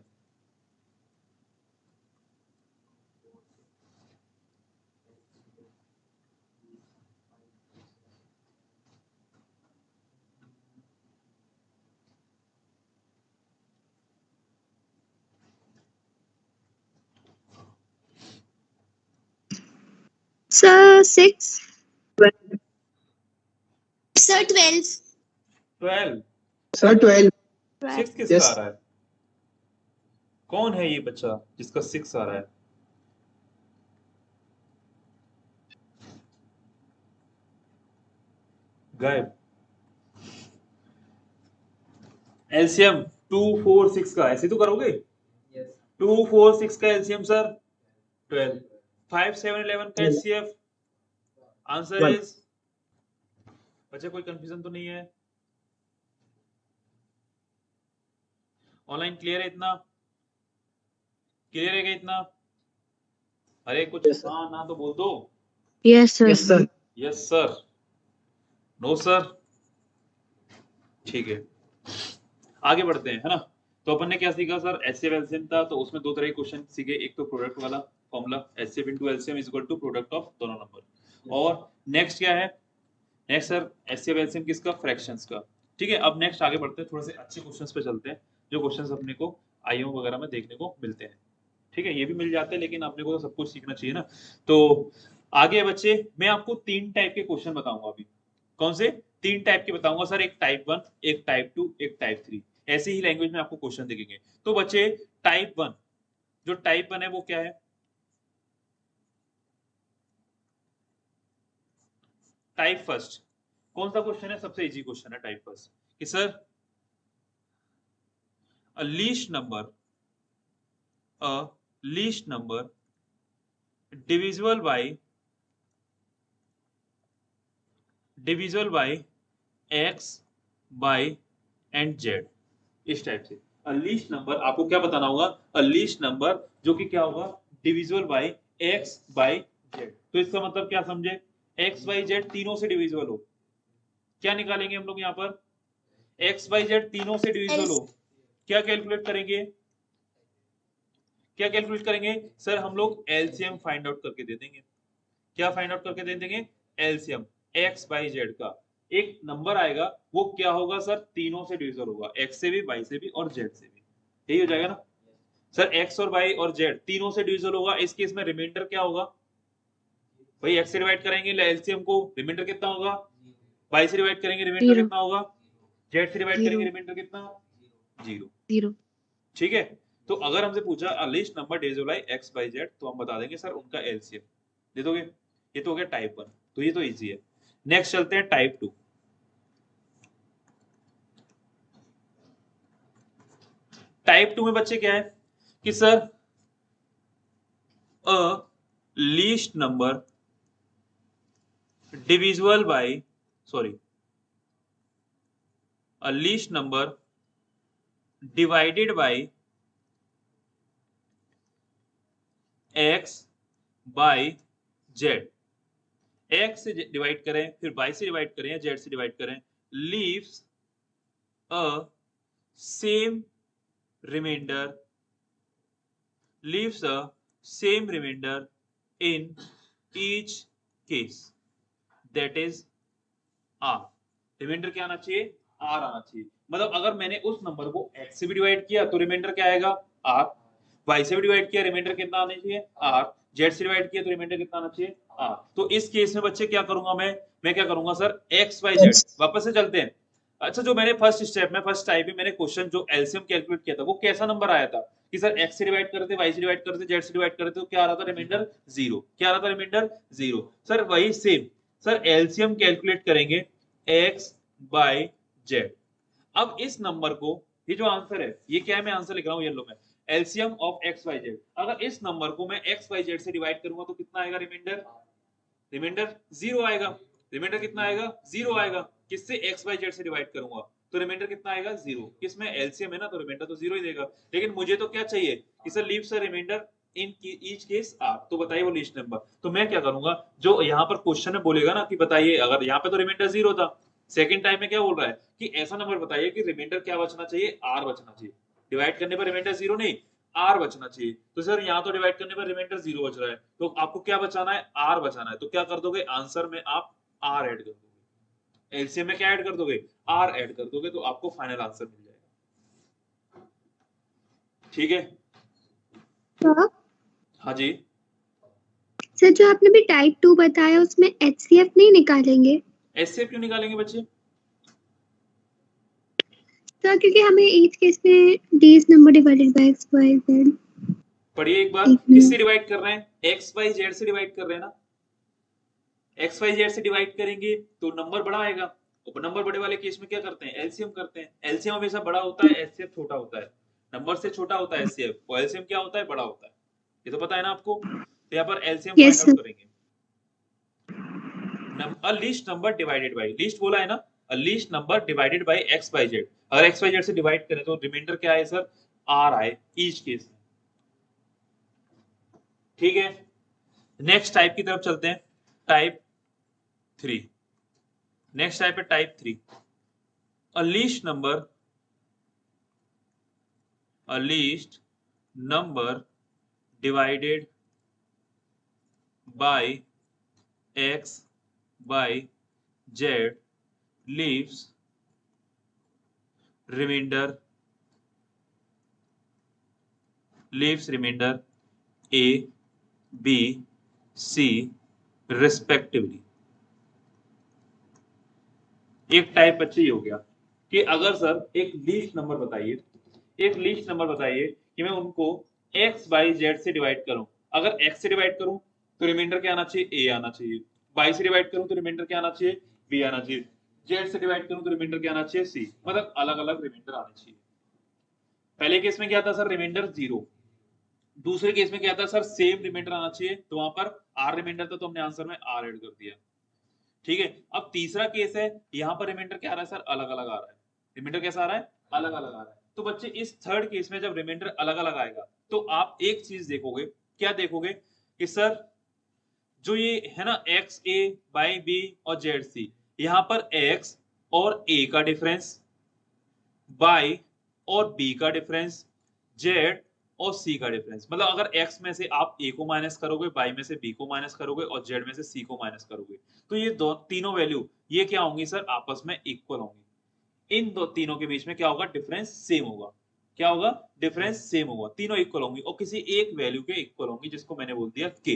Sir, 6. Sir, 12. 12। सर 12। 6 किसका Yes. आ रहा है, कौन है ये बच्चा जिसका 6 आ रहा है। गायब। एलसीएम 2, 4, 6 का ऐसे तो करोगे। 2, 4, 6 का एलसीएम सर 12। 5, 7, 11 का एचसीएफ आंसर इज। बच्चे कोई कंफ्यूजन तो नहीं है, ऑनलाइन क्लियर है, इतना क्लियर है क्या इतना। अरे कुछ Yes, sir. हाँ ना तो बोल दो। Yes, sir. Yes, sir. Yes sir, no sir, ठीक है आगे बढ़ते हैं, है ना। तो अपन ने क्या सीखा सर, एचसीएफ एलसीएम था, तो उसमें 2 तरह के क्वेश्चन सीखे। एक तो प्रोडक्ट वाला formula, HCF into LCM is equal to product of दोनों नंबर। और नेक्स्ट क्या है, नेक्स्ट सर एचसीएफ एलसीएम किसका, फ्रैक्शंस का। ठीक है, अब नेक्स्ट आगे बढ़ते हैं, थोड़े से अच्छे क्वेश्चंस पे चलते हैं, जो क्वेश्चंस अपने को आईओ वगैरह में देखने को मिलते हैं। ठीक है, ये भी मिल जाते हैं लेकिन अपने को तो सब कुछ सीखना चाहिए ना। तो आगे बच्चे, मैं आपको 3 टाइप के क्वेश्चन बताऊंगा अभी। कौन से 3 टाइप के बताऊंगा सर, एक टाइप 1, एक टाइप 2, एक टाइप 3। ऐसे ही लैंग्वेज में आपको क्वेश्चन दिखेंगे। तो बच्चे टाइप 1, जो टाइप 1 है वो क्या है, टाइप फर्स्ट। कौन सा क्वेश्चन है, सबसे इजी क्वेश्चन है टाइप फर्स्ट, कि sir a least number divisible by x, y and z। इस टाइप से लीस्ट नंबर आपको क्या बताना होगा, लीस्ट नंबर जो कि क्या होगा, divisible by x, y, z। तो इसका मतलब क्या समझे, x, y, z तीनों से डिविजिबल हो। क्या निकालेंगे हम लोग यहाँ पर, x, y, z तीनों से डिविजिबल हो। क्या कैलकुलेट करेंगे, क्या कैलकुलेट करेंगे सर, हम लोग एलसीएम फाइंड आउट करके दे देंगे। क्या फाइंड आउट करके दे देंगे, एलसीएम एक्स बाई जेड का। एक नंबर आएगा वो क्या होगा सर, तीनों से डिविजिबल होगा, एक्स से भी, वाई से भी और जेड से भी। यही हो जाएगा ना सर, एक्स और वाई और जेड तीनों से डिविजिबल होगा। इस केस में रिमाइंडर क्या होगा, भाई एक्स से डिवाइड करेंगे एलसीएम को, रिमाइंडर कितना होगा, वाई से डिवाइड करेंगे रिमाइंडर कितना होगा, जेड से डिवाइड करेंगे रिमाइंडर कितना, 0। ठीक है, तो अगर हमसे पूछा least number divisible by X by Z, तो हम बता देंगे सर उनका एलसीएम दे दोगे। ये तो हो गया टाइप 1, तो ये तो इजी है। नेक्स्ट चलते हैं टाइप 2। टाइप 2 में बच्चे क्या है कि sir a least number divisible by a least number divided by X by Z. X से डिवाइड करें, फिर वाई से डिवाइड करें या जेड से डिवाइड करें, leaves a same remainder in each case, that is r। Remainder क्या आना चाहिए, r आना चाहिए। मतलब अगर मैंने उस नंबर को x से भी डिवाइड किया तो रिमाइंडर क्या आएगा, r। y से भी डिवाइड किया, रिमाइंडर कितना आना चाहिए, r। z से डिवाइड किया तो रिमाइंडर कितना आना चाहिए, तो इस केस में बच्चे क्या करूंगा मैं क्या करूंगा सर एक्स वाई जेड। वापस से चलते हैं। अच्छा, जो मैंने फर्स्ट स्टेप में फर्स्ट टाइप में मैंने क्वेश्चन जो एलसीएम कैलकुलेट किया था वो कैसा नंबर आया था कि सर एक्स से डिवाइड करते, वाई से डिवाइड करते, जेड से डिवाइड करते, तो क्या आ रहा था रिमाइंडर 0। क्या आ रहा था रिमाइंडर 0। सर वही सेम सर एलसीएम कैलकुलेट करेंगे एक्स बाय जेड। अब इस नंबर को, ये जो आंसर है ये क्या है, मैं आंसर लिख रहा हूँ येलो में, LCM of X Y Z. अगर इस नंबर को मैं एक्स वाई जेड से डिवाइड करूंगा तो कितना आएगा रिमाइंडर, रिमाइंडर 0 आएगा। रिमाइंडर कितना आएगा 0 आएगा। किससे एक्स वाई जेड से डिवाइड करूंगा तो रिमाइंडर कितना आएगा 0। किसमें एलसीएम है ना तो रिमाइंडर तो 0 ही देगा। लेकिन मुझे तो क्या चाहिए कि sir leaves a remainder in each case R. तो बताइए वो लीस्ट नंबर। तो मैं क्या करूंगा, जो यहाँ पर क्वेश्चन में बोलेगा ना कि बताइए, अगर यहाँ पे तो रिमाइंडर 0 था, सेकंड टाइम में क्या बोल रहा है कि ऐसा नंबर बताइए कि रिमाइंडर क्या बचना चाहिए, आर बचना चाहिए। डिवाइड करने पर रिमाइंडर 0 नहीं, आर बचना चाहिए। तो सर यहाँ तो डिवाइड करने पर रिमाइंडर 0 बच रहा है, तो आपको क्या बचाना है, आर बचाना है। तो क्या कर दोगे, आंसर में आप आर ऐड कर दोगे, एलसीएम में क्या ऐड कर दोगे, आर ऐड कर दोगे, तो आपको फाइनल आंसर मिल जाएगा। ठीक है, सर हाँ जी। सर जो आपने भी टाइप 2 बताया उसमें एचसीएफ नहीं निकालेंगे एचसीएफ क्यों निकालेंगे बच्चे, सर? क्योंकि हमें ईच केस में these number divided by x Y z. पढ़िए एक बार, एक किससे मिनट। डिवाइड कर रहे हैं, एक्स वाई जेड से डिवाइड कर रहे हैं ना। एक्स वाई जेड से डिवाइड करेंगे तो नंबर बड़ा आएगा, और नंबर बड़े वाले केस में क्या करते हैं, एलसीएम करते हैं। एलसीएम हमेशा बड़ा होता है, एचसीएफ छोटा होता है। नंबर से छोटा होता है एचसीएफ, और एलसीएम क्या होता है, बड़ा होता है। ये तो पता है ना आपको। तो यहाँ पर LCM find yes out sir. करेंगे। A least number divided by, least बोला है ना, a least number divided by x Y Z. अगर एक्स वाई जेड से डिवाइड करें तो रिमाइंडर क्या है सर, आर आए ईच केस में। ठीक है, नेक्स्ट टाइप की तरफ चलते हैं, टाइप 3। नेक्स्ट टाइप है type 3। A least number, a least number divided by x by z leaves remainder a b c respectively। एक टाइप बच्चे ये हो गया कि अगर सर एक लीस्ट नंबर बताइए, एक लीस्ट नंबर बताइए कि मैं उनको x बाई जेड से डिवाइड करूं। अगर x से डिवाइड करूं तो रिमाइंडर क्या आना चाहिए, a आना चाहिए। y से डिवाइड करूं तो रिमाइंडर क्या आना चाहिए, b आना चाहिए। z से डिवाइड करूं तो रिमाइंडर क्या आना चाहिए, c। मतलब अलग अलग रिमाइंडर आने चाहिए। पहले केस में क्या था सर, रिमाइंडर 0। दूसरे केस में क्या था सर, सेम रिमाइंडर आना चाहिए, तो वहां पर r रिमाइंडर था तो हमने आंसर में r ऐड कर दिया। ठीक है, अब तीसरा केस है, यहां पर रिमाइंडर क्या आ रहा है सर, अलग अलग आ रहा है। रिमाइंडर कैसा आ रहा है, अलग अलग आ रहा है। तो बच्चे इस थर्ड केस में जब रिमाइंडर अलग अलग आएगा तो आप एक चीज देखोगे, क्या देखोगे कि सर जो ये है ना एक्स ए बाई बी और जेड सी, यहां पर एक्स और ए का डिफरेंस, बाई और बी का डिफरेंस, जेड और सी का डिफरेंस। मतलब अगर x में से आप a को माइनस करोगे, y में से b को माइनस करोगे और z में से c को माइनस करोगे, तो ये दो तीनों वैल्यू ये क्या होंगी सर, आपस में इक्वल होंगी। इन दो तीनों के बीच में क्या होगा, डिफरेंस सेम होगा। क्या होगा, डिफरेंस सेम होगा, तीनों इक्वल होंगी और किसी एक वैल्यू के इक्वल होंगी, जिसको मैंने बोल दिया k।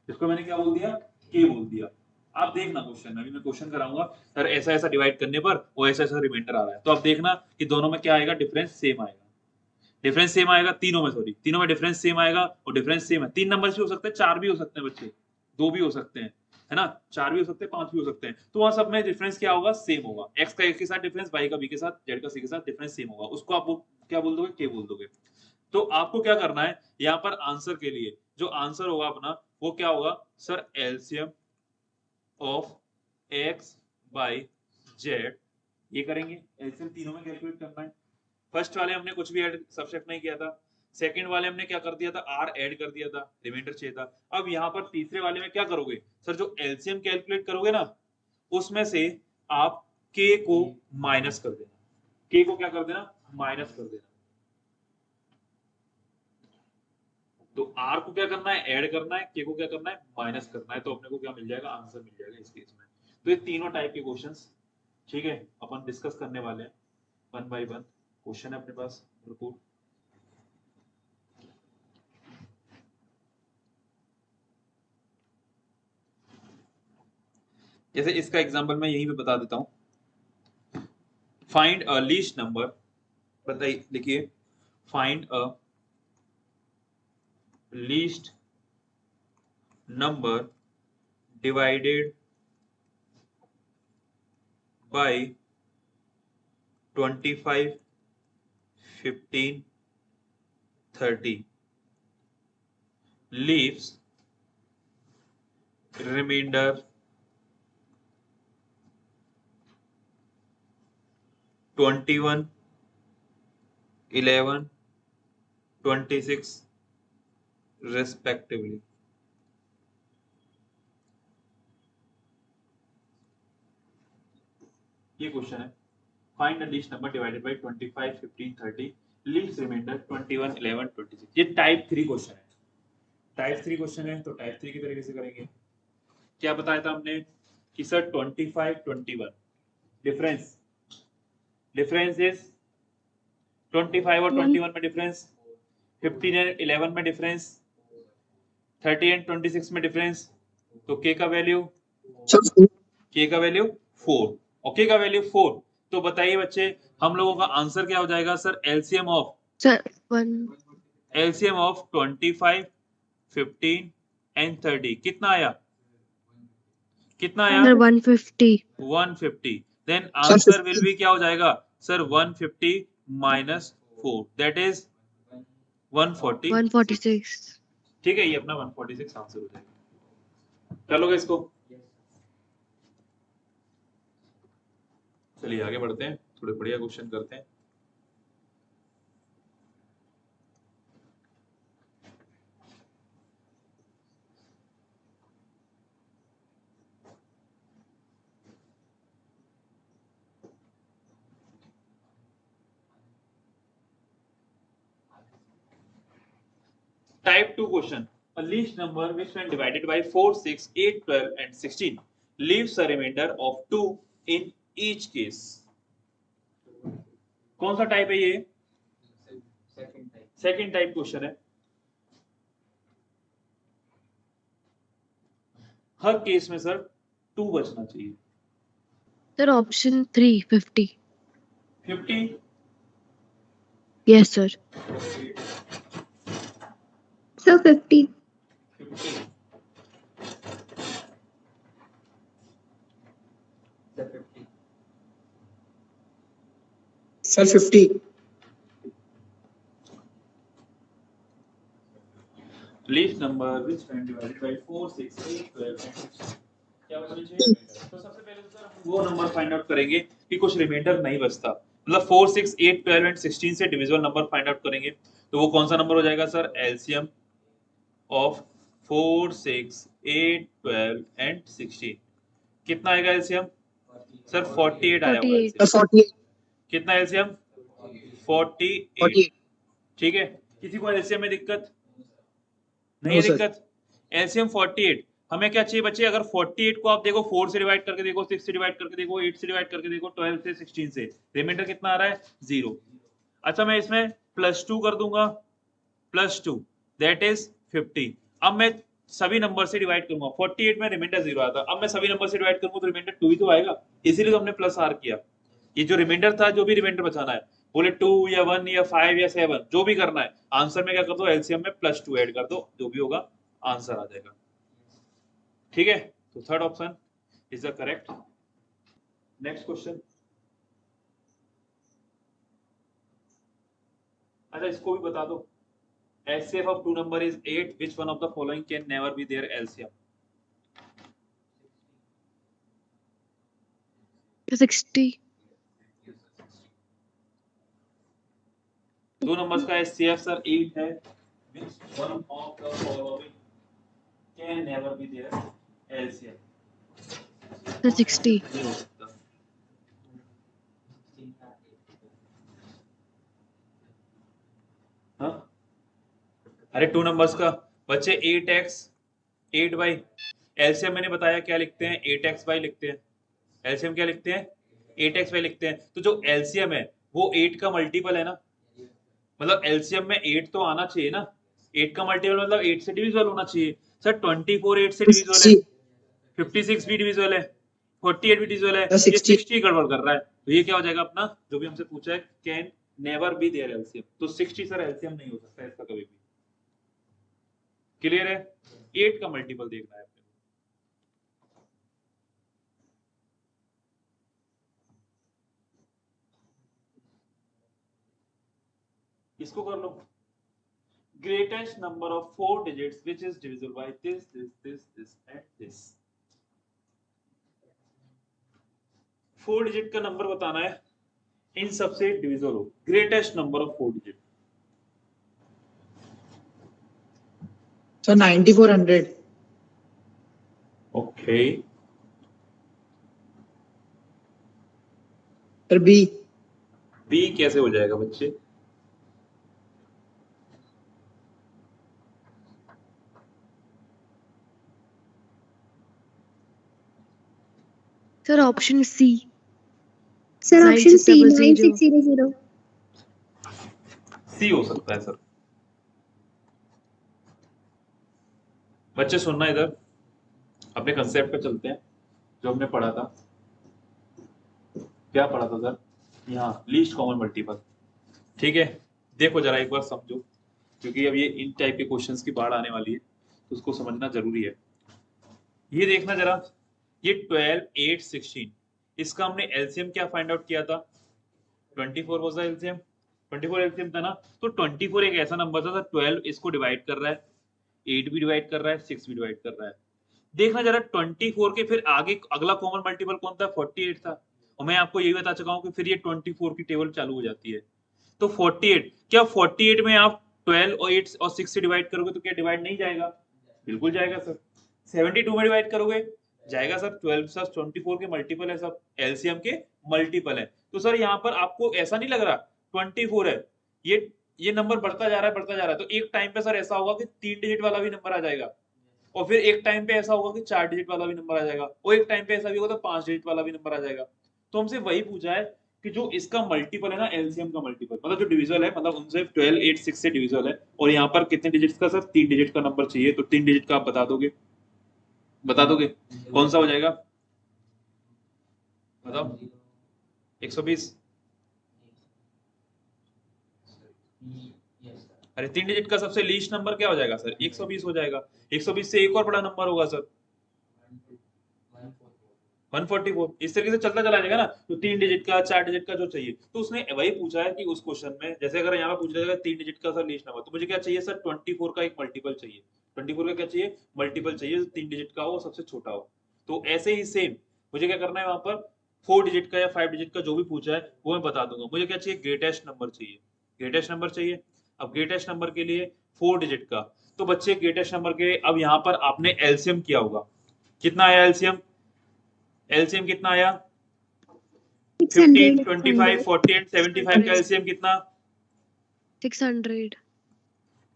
जिसको मैंने क्या बोल दिया, k बोल दिया। आप देखना क्वेश्चन में, अभी मैं क्वेश्चन कराऊंगा सर, ऐसा ऐसा डिवाइड करने पर वो ऐसा ऐसा रिमाइंडर आ रहा है, तो आप देखना कि दोनों में क्या आएगा, डिफरेंस सेम आएगा। डिफरेंस सेम आएगा तीनों में, सॉरी तीनों में डिफरेंस सेम आएगा, और डिफरेंस सेम है। 3 नंबर्स भी हो सकते हैं, 4 भी हो सकते हैं बच्चे, 2 भी हो सकते हैं, है ना, 4 भी हो सकते हैं, 5 भी हो सकते हैं। तो वहां सब में डिफरेंस क्या होगा, सेम होगा। x का a के साथ डिफरेंस, y का b के साथ, z का c के साथ डिफरेंस सेम होगा। उसको आप क्या बोल दोगे, k बोल दोगे। तो आपको क्या करना है यहाँ पर आंसर के लिए, जो आंसर होगा अपना वो क्या होगा sir, LCM of x by Z. ये करेंगे, एलसीएम तीनों में कैलकुलेट करना है। फर्स्ट वाले हमने कुछ भी ऐड सब्ट्रैक्ट नहीं किया था, सेकंड वाले हमने क्या कर दिया था, आर ऐड कर दिया था, रिमाइंडर चाहिए था। अब यहाँ पर तीसरे वाले में क्या करोगे सर, जो एलसीएम कैलकुलेट करोगे ना उसमें से आप के को माइनस कर देना। के को क्या कर देना, माइनस कर देना। तो आर को क्या करना है, ऐड करना है, के को क्या करना है, माइनस करना है। तो अपने को क्या मिल जाएगा, आंसर मिल जाएगा इस केस में। तो ये तीनों टाइप के क्वेश्चंस, ठीक है, अपन डिस्कस करने वाले हैं वन बाय वन। क्वेश्चन है अपने पास भरपूर। जैसे इसका एग्जांपल मैं यहीं पे बता देता हूं। फाइंड अ लीस्ट नंबर, बताइए, लिखिए find a least number divided by 25, 15, 30 leaves remainder 21, 11, 26 respectively. ये क्वेश्चन है, find the least number divided by 25, 15, 30 leaves remainder 21, 11, 26। ये टाइप 3 क्वेश्चन है। टाइप 3 क्वेश्चन है तो टाइप 3 की तरीके से करेंगे। क्या बताया था हमने कि सर 25, 21 डिफरेंस इज 25 और 21 में डिफरेंस, 15 एंड 11 में डिफरेंस, 30 एंड 26 में डिफरेंस। तो k का वैल्यू सर k का वैल्यू 4 और k का वैल्यू 4। तो बताइए बच्चे हम लोगों का आंसर क्या हो जाएगा sir? LCM sir 1 of 25, 15 and 30 कितना आया? कितना आया? Sir 150 150। Then Sir, answer 50. Will be क्या हो जाएगा सर? 150 minus 4 that is 140। 146 ठीक है, ये अपना 146 आंसर हो जाएगा। चलोगे इसको? चलिए आगे बढ़ते हैं, थोड़े बढ़िया क्वेश्चन करते हैं। Type 2 question. A least number which when divided by 4, 6, 8, 12 and 16 leaves a remainder of 2 in each case. कौन सा टाइप है ये? सेकंड टाइप क्वेश्चन है। हर केस में सर 2 बचना चाहिए। Sir option 3 50 50 yes sir sir 50 Sir, 50. Least number which when divided by 4, 6, 8, 12 and 16 क्या बचना चाहिए? तो सबसे पहले तो सर हम वो नंबर फाइंड आउट करेंगे कि कुछ रिमाइंडर नहीं बचता, मतलब 4, 6, 8, 12 एंड 16 से डिविजिबल नंबर फाइंड आउट करेंगे। तो वो कौन सा नंबर हो जाएगा सर? एलसीएम ऑफ 4, 6, 8, 12 एंड 16 कितना आएगा एलसीएम? सर 48 आया होगा 48 Sir, एलसीएम। 48. कितना एलसीएम? 48। 48. ठीक है, किसी को एलसीएम में दिक्कत नहीं है? No, sir. दिक्कत एलसीएम 48। हमें क्या चाहिए बच्चे? अगर 48 को आप देखो 4 से डिवाइड करके देखो, 6 से डिवाइड करके देखो, 8 से डिवाइड करके देखो, 12 से, 16 से, रिमाइंडर कितना आ रहा है? 0। अच्छा मैं इसमें +2 कर दूंगा, +2 दैट इज 50। अब मैं सभी नंबर से डिवाइड करूंगा, 48 में रिमाइंडर 0 आता, अब मैं सभी नंबर से डिवाइड करूंगा तो रिमाइंडर 2 ही तो आएगा, इसीलिए तो हमने +r किया। ये जो रिमाइंडर था, जो भी रिमाइंडर बचाना है, बोले 2 या 1 या 5 या 7 जो भी करना है, आंसर में क्या कर दो? एलसीएम में +2 ऐड कर दो, जो भी होगा आंसर आ जाएगा। ठीक है, तो third option is the correct. Next question. अच्छा इसको भी बता दो। HCF of 2 number is 8. Which one of the following can never be their LCM? 60 दो नंबर्स का HCF सर 8 है। Which one of the following can never be their LCM? Sir 60 नहीं हो सकता। हाँ? अरे 2 नंबर्स का बच्चे 8x 8y, एलसीएम मैंने बताया क्या लिखते हैं? 8xy लिखते हैं। एलसीएम क्या लिखते हैं? 8xy लिखते हैं। तो जो एलसीएम है वो 8 का मल्टीपल है ना, मतलब एलसीएम में 8 तो आना चाहिए ना। 8 का मल्टीपल मतलब 8 से डिविजिबल होना चाहिए। सर 24 8 से डिविजिबल है, 56 भी डिविजिबल है, 48 भी डिविजिबल है, The ये 60 60 गड़बड़ कर रहा है, तो ये क्या हो जाएगा अपना जो भी हमसे पूछा है, can never be there LCM, तो 60 सर एलसीएम नहीं हो सकता इसका कभी भी। क्लियर है? 8 का मल्टीपल देखना है अपने को। इसको कर लो, greatest number of 4 digits which is divisible by this and this। 4 digit का नंबर बताना है, इन सबसे डिविजिबल हो, greatest number of 4 digit. So 9400. Okay, Sir B. B कैसे हो जाएगा बच्चे? Sir option C sir option C 9600। 9600। C हो सकता है सर। बच्चे सुनना इधर, अपने कंसेप्ट पे चलते हैं जो हमने पढ़ा था। क्या पढ़ा था सर? यहाँ लीस्ट कॉमन मल्टीपल। ठीक है, देखो जरा एक बार समझो, क्योंकि अब ये इन टाइप के क्वेश्चंस की बाढ़ आने वाली है, तो उसको समझना जरूरी है। ये देखना जरा, ये 12, 8, 16, इसका हमने एलसीएम क्या फाइंड आउट किया था? 24 वाज द एलसीएम, 24 एलसीएम था ना। तो 24 एक ऐसा नंबर था, 12 इसको डिवाइड कर रहा है, 8 भी डिवाइड कर रहा है, 6 भी डिवाइड कर रहा है। देखना जरा 24 के फिर आगे अगला कॉमन मल्टीपल कौन था? 48 था, और मैं आपको यही बता चुका हूं कि फिर ये 24 की टेबल चालू हो जाती है। तो 48, क्या 48 में आप 12 और 8 और 6 से डिवाइड करोगे तो क्या डिवाइड नहीं जाएगा? बिल्कुल जाएगा सर। 72 में डिवाइड करोगे जाएगा सर। 12 प्लस 24 के मल्टीपल है सब, एलसीएम के मल्टीपल है। तो सर यहाँ पर आपको ऐसा नहीं लग रहा 24 है, ये नंबर बढ़ता जा रहा है, बढ़ता जा रहा है, तो एक टाइम पे सर ऐसा होगा कि 3 डिजिट वाला भी नंबर आ जाएगा, और फिर एक टाइम पे ऐसा होगा कि 4 डिजिट वाला भी नंबर आ जाएगा, और एक टाइम पे ऐसा भी होगा तो 5 डिजिट वाला भी नंबर आ जाएगा। तो हमसे वही पूछा है कि जो इसका मल्टीपल है ना, एलसीएम का मल्टीपल, मतलब जो डिविजिबल है, मतलब उनसे 12, 8, 6 से डिविजिबल है, और यहाँ पर कितने डिजिट्स का? सर 3 डिजिट का नंबर चाहिए, तो 3 डिजिट का आप बता दोगे? बता दोगे कौन सा हो जाएगा? बताओ। 120। अरे 3 डिजिट का सबसे लीस्ट नंबर क्या हो जाएगा सर? 120 हो जाएगा। 120 से एक और बड़ा नंबर होगा सर, 144। इस तरीके से चलता चला जाएगा ना। तो 3 डिजिट का, 4 डिजिट का जो चाहिए, तो उसने वही पूछा है कि उस क्वेश्चन में, जैसे अगर यहाँ पे पूछ जाएगा 3 डिजिट का सर लीस्ट नंबर, तो मुझे क्या चाहिए सर? 24 का एक मल्टीपल चाहिए। 24 का क्या चाहिए? मल्टीपल चाहिए, 3 डिजिट का हो, सबसे छोटा हो। तो ऐसे ही सेम मुझे क्या करना है, वहां पर 4 डिजिट का या 5 डिजिट का जो भी पूछा है वो मैं बता दूंगा। मुझे क्या चाहिए? ग्रेटेस्ट नंबर चाहिए, ग्रेटेस्ट नंबर चाहिए। अब ग्रेटेस्ट नंबर के लिए 4 डिजिट का, तो बच्चे ग्रेटेस्ट नंबर के, अब यहाँ पर आपने एलसीएम किया होगा, कितना आया एलसीएम? एलसीएम कितना आया? 15, 25, 40 एंड 75 का एलसीएम कितना? 600।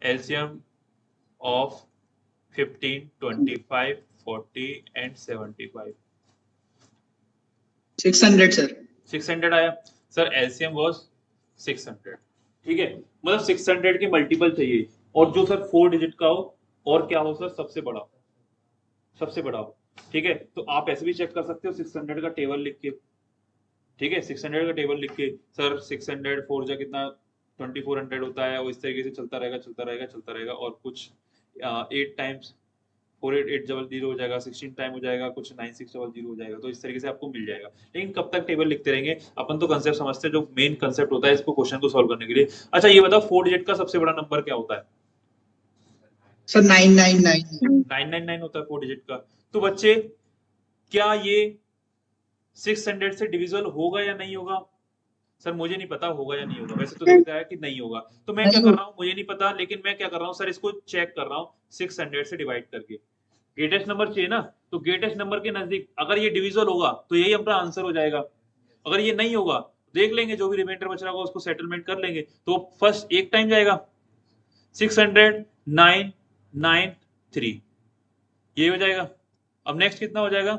LCM of 15, 25, 40 and 75 600 sir. 600 आया सर। LCM was 600। ठीक है, मतलब 600 के मल्टीपल चाहिए, और जो सर 4 डिजिट का हो, और क्या हो सर? सबसे बड़ा, सबसे बड़ा हो। ठीक है, तो आप ऐसे भी चेक कर सकते हो 600 का टेबल लिख के। ठीक है, 600 का टेबल लिख के, सर 600 4 जा कितना? 2400 होता है, और इस तरीके से चलता रहेगा, चलता रहेगा, चलता रहेगा, और कुछ 8 टाइम्स 4880 हो जाएगा, 16 टाइम हो जाएगा, कुछ 9600 हो जाएगा। तो इस तरीके से आपको मिल जाएगा। लेकिन कब तक टेबल लिखते रहेंगे? अपन तो कंसेप्ट समझते हैं, जो मेन कंसेप्ट होता है इसको क्वेश्चन को सॉल्व करने के लिए। अच्छा ये बताओ 4 डिजिट का सबसे बड़ा नंबर क्या होता है? Sir 999. 999 होता है 4 डिजिट का। तो बच्चे क्या ये 600 से डिविजिबल होगा या नहीं होगा? सर मुझे नहीं पता होगा या नहीं होगा, वैसे तो दिख रहा है कि नहीं होगा। तो मैं क्या कर रहा हूँ, मुझे नहीं पता, लेकिन मैं क्या कर रहा हूँ सर, इसको चेक कर रहा हूँ 600 से डिवाइड करके। ग्रेटेस्ट नंबर चाहिए ना, तो ग्रेटेस्ट नंबर के नजदीक अगर ये डिविजिबल होगा तो यही हमारा आंसर हो जाएगा। अगर ये नहीं होगा देख लेंगे, जो भी रिमाइंडर बच रहा होगा उसको सेटलमेंट कर लेंगे। तो फर्स्ट एक टाइम जाएगा 600, 993, ये हो जाएगा। अब नेक्स्ट कितना हो जाएगा?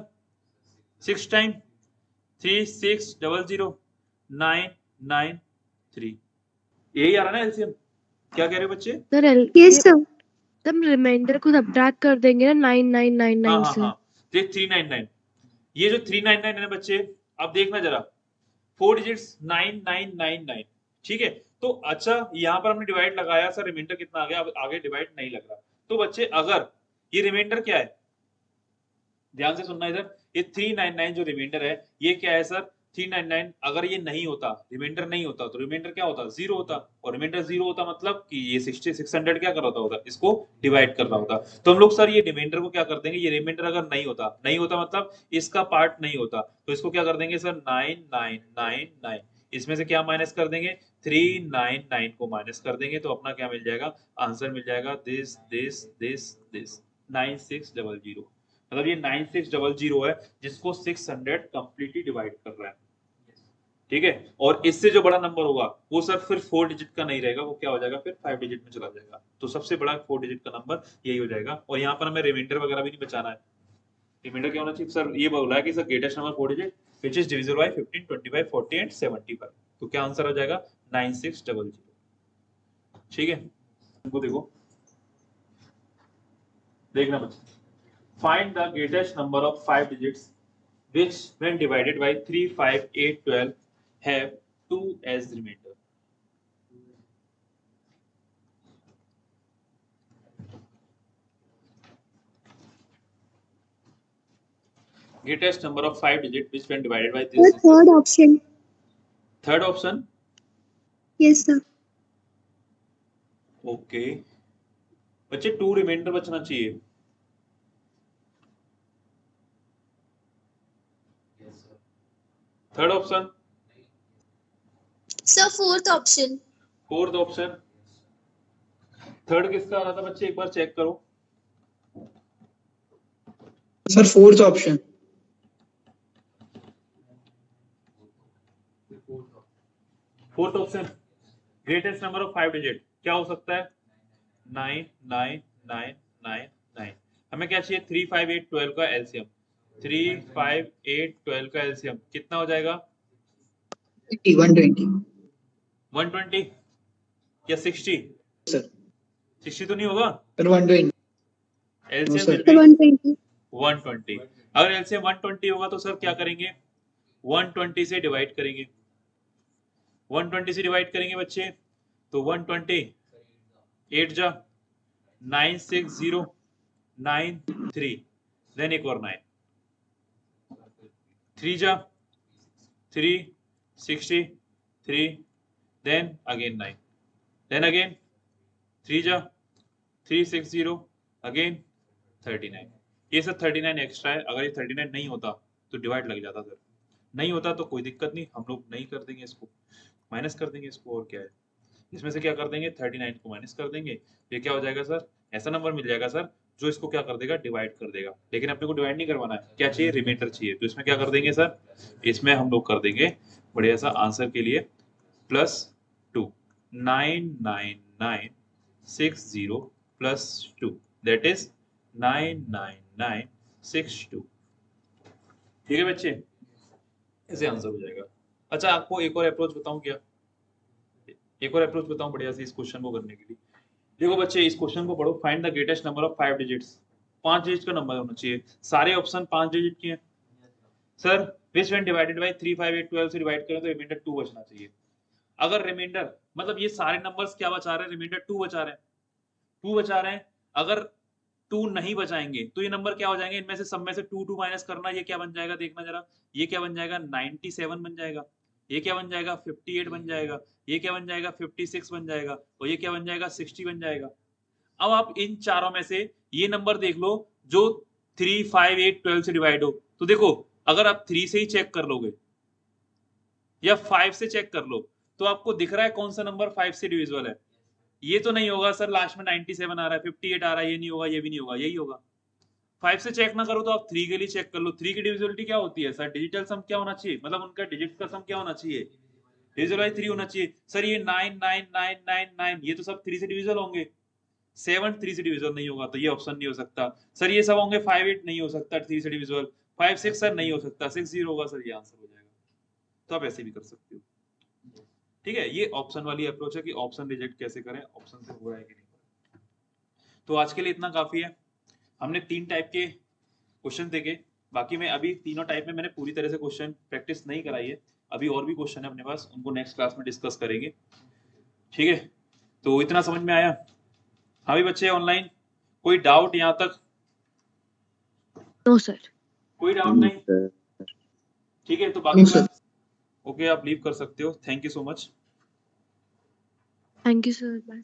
6 टाइम 3600 993, यही आ रहा ना एलसीएम? क्या कह रहे हो बच्चे? Sir yes sir. हम रिमाइंडर को सब्ट्रैक्ट कर देंगे ना 9999 हाँ से। हाँ, 399। ये जो 399 है ना बच्चे, अब देखना जरा 4 डिजिट्स 9999, ठीक है। तो अच्छा यहाँ पर हमने डिवाइड लगाया सर, रिमाइंडर कितना आ गया, अब आगे डिवाइड नहीं लग रहा। तो बच्चे अगर ये रिमाइंडर क्या है, ध्यान से सुनना इधर, ये 399 जो रिमाइंडर है ये क्या है सर 399, अगर ये नहीं होता रिमाइंडर नहीं होता तो रिमाइंडर क्या होता, 0 होता, और रिमाइंडर 0 होता मतलब कि ये 600 क्या कर रहा होता, इसको डिवाइड कर रहा होता। तो हम लोग सर ये रिमाइंडर को क्या कर देंगे, ये रिमाइंडर अगर नहीं होता मतलब इसका पार्ट नहीं होता, तो इसको क्या कर देंगे सर 9999, इसमें से क्या माइनस कर देंगे, 399 को माइनस कर देंगे, तो अपना क्या मिल जाएगा, आंसर मिल जाएगा दिस दिस दिस दिस 9600, मतलब ये 9600 है जिसको 600 कंप्लीटली डिवाइड कर रहा है, ठीक है। और इससे जो बड़ा नंबर होगा वो सर फिर 4 डिजिट का नहीं रहेगा, वो क्या हो जाएगा फिर 5 डिजिट में चला जाएगा। तो सबसे बड़ा 4 डिजिट का नंबर यही हो जाएगा। और यहाँ पर हमें रिमाइंडर वगैरह भी नहीं बचाना है। रिमाइंडर क्या होना चाहिए सर, ये बोला है कि sir greatest number 4 digit which is divisible by 15, 25, 40 and 75। तो क्या आंसर हो जाएगा 9600, ठीक है। इनको देखो, देखना बच्चे, find the greatest number of 5 digits which when divided by 3, 5, 8, 12 have 2 as remainder. Greatest number of 5 digits which when divided by The this. third option. Third option. Yes, sir. Okay. बच्चे 2 reminder बचना चाहिए। Third option sir fourth option. Fourth option, third किसका आ रहा था बच्चे, एक बार check करो। Sir fourth option. Fourth option greatest number of 5 digit क्या हो सकता है, 99999। हमें क्या चाहिए, 3, 5, 8, 12 का एलसीएम। 3, 5, 8, 12 का एलसीएम कितना हो जाएगा, 120 120 या 60? सर। 60 तो नहीं होगा sir 120 LCM sir. Will Sir, be 120. 120। अगर एलसीएम 120 होगा तो सर क्या करेंगे, 120 से डिवाइड करेंगे। 120 से डिवाइड करेंगे बच्चे तो 120 8 जा 96093, देन एक और 9, 3 जा 363, देन अगेन 9, देन अगेन 3 जा 360, अगेन 39। ये सब 39 एक्स्ट्रा है, अगर ये 39 नहीं होता तो डिवाइड लग जाता सर, नहीं होता तो कोई दिक्कत नहीं, हम लोग नहीं कर देंगे इसको, माइनस कर देंगे इसको। और क्या है, इसमें से क्या कर देंगे 39 को माइनस कर देंगे, ये क्या हो जाएगा सर, ऐसा नंबर मिल जाएगा सर जो इसको क्या कर देगा, डिवाइड कर देगा। लेकिन अपने को डिवाइड नहीं करवाना है, क्या चाहिए, रिमाइंडर चाहिए। तो इसमें क्या कर देंगे सर, इसमें हम लोग कर देंगे बढ़िया सा आंसर के लिए +2, 99960 +2 दैट इज 99962, ठीक है बच्चे, ऐसे आंसर हो जाएगा। अच्छा आपको एक और अप्रोच बताऊं क्या, एक और अप्रोच बताऊं बढ़िया से इस क्वेश्चन को करने के लिए। देखो बच्चे इस क्वेश्चन को पढ़ो, find the greatest number of 5 digits, 5 digit का नंबर होना चाहिए, सारे ऑप्शन 5 डिजिट के हैं sir. Which when divided by 3, 5, 8, 12 से डिवाइड करें तो रिमाइंडर 2 बचना चाहिए। अगर रिमाइंडर मतलब ये सारे नंबर्स क्या बचा रहे हैं, रिमाइंडर 2 बचा रहे हैं, 2 बचा रहे हैं। अगर 2 नहीं बचाएंगे तो ये नंबर क्या हो जाएंगे, इनमें से सब में से 2 माइनस करना, ये क्या बन जाएगा देखना जरा, ये क्या बन जाएगा 97 बन जाएगा, ये क्या बन जाएगा 58 बन जाएगा, ये क्या बन जाएगा 56 बन जाएगा, और ये क्या बन जाएगा 60 बन जाएगा। अब आप इन चारों में से ये नंबर देख लो जो 3, 5, 8, 12 से डिवाइड हो, तो देखो अगर आप 3 से ही चेक कर लोगे या 5 से चेक कर लो तो आपको दिख रहा है कौन सा नंबर 5 से डिविजिबल है। ये तो नहीं होगा सर, लास्ट में 97 आ रहा है, 58 आ रहा है, ये नहीं होगा, ये भी नहीं होगा, यही होगा। 5 से चेक ना करो तो आप 3 के लिए चेक कर लो। 3 की डिविजिबिलिटी क्या होती है सर, डिजिटल सम क्या होना चाहिए, मतलब उनका डिजिट का सम क्या होना चाहिए, डिविजिबल बाय 3 होना चाहिए। सर ये 99999 ये तो सब 3 से डिविजिबल होंगे, 7 3 से डिविजिबल नहीं होगा, तो ये ऑप्शन नहीं हो सकता। सर ये सब होंगे 5 8 नहीं हो सकता 3 से डिविजिबल, 5 6 सर नहीं हो सकता, 6 0 होगा सर, ये आंसर हो जाएगा। तो आप ऐसे भी कर सकते हो, ठीक है। ये ऑप्शन वाली अप्रोच है कि ऑप्शन रिजेक्ट कैसे करें, ऑप्शन से हो रहा है कि नहीं। तो आज के लिए इतना काफी है, हमने 3 टाइप के क्वेश्चन देखे, बाकी मैं अभी तीनों टाइप में मैंने पूरी तरह से क्वेश्चन प्रैक्टिस नहीं कराई है, अभी और भी क्वेश्चन है अपने पास, उनको नेक्स्ट क्लास में डिस्कस करेंगे। ठीक है, तो इतना समझ में आया? हाँ भी बच्चे ऑनलाइन, कोई डाउट यहाँ तक? No sir. कोई डाउट नहीं? ठीक है, तो बाकी नहीं, सर। क्लास ओके, आप लीव कर सकते हो। Thank you so much. Thank you sir. Bye.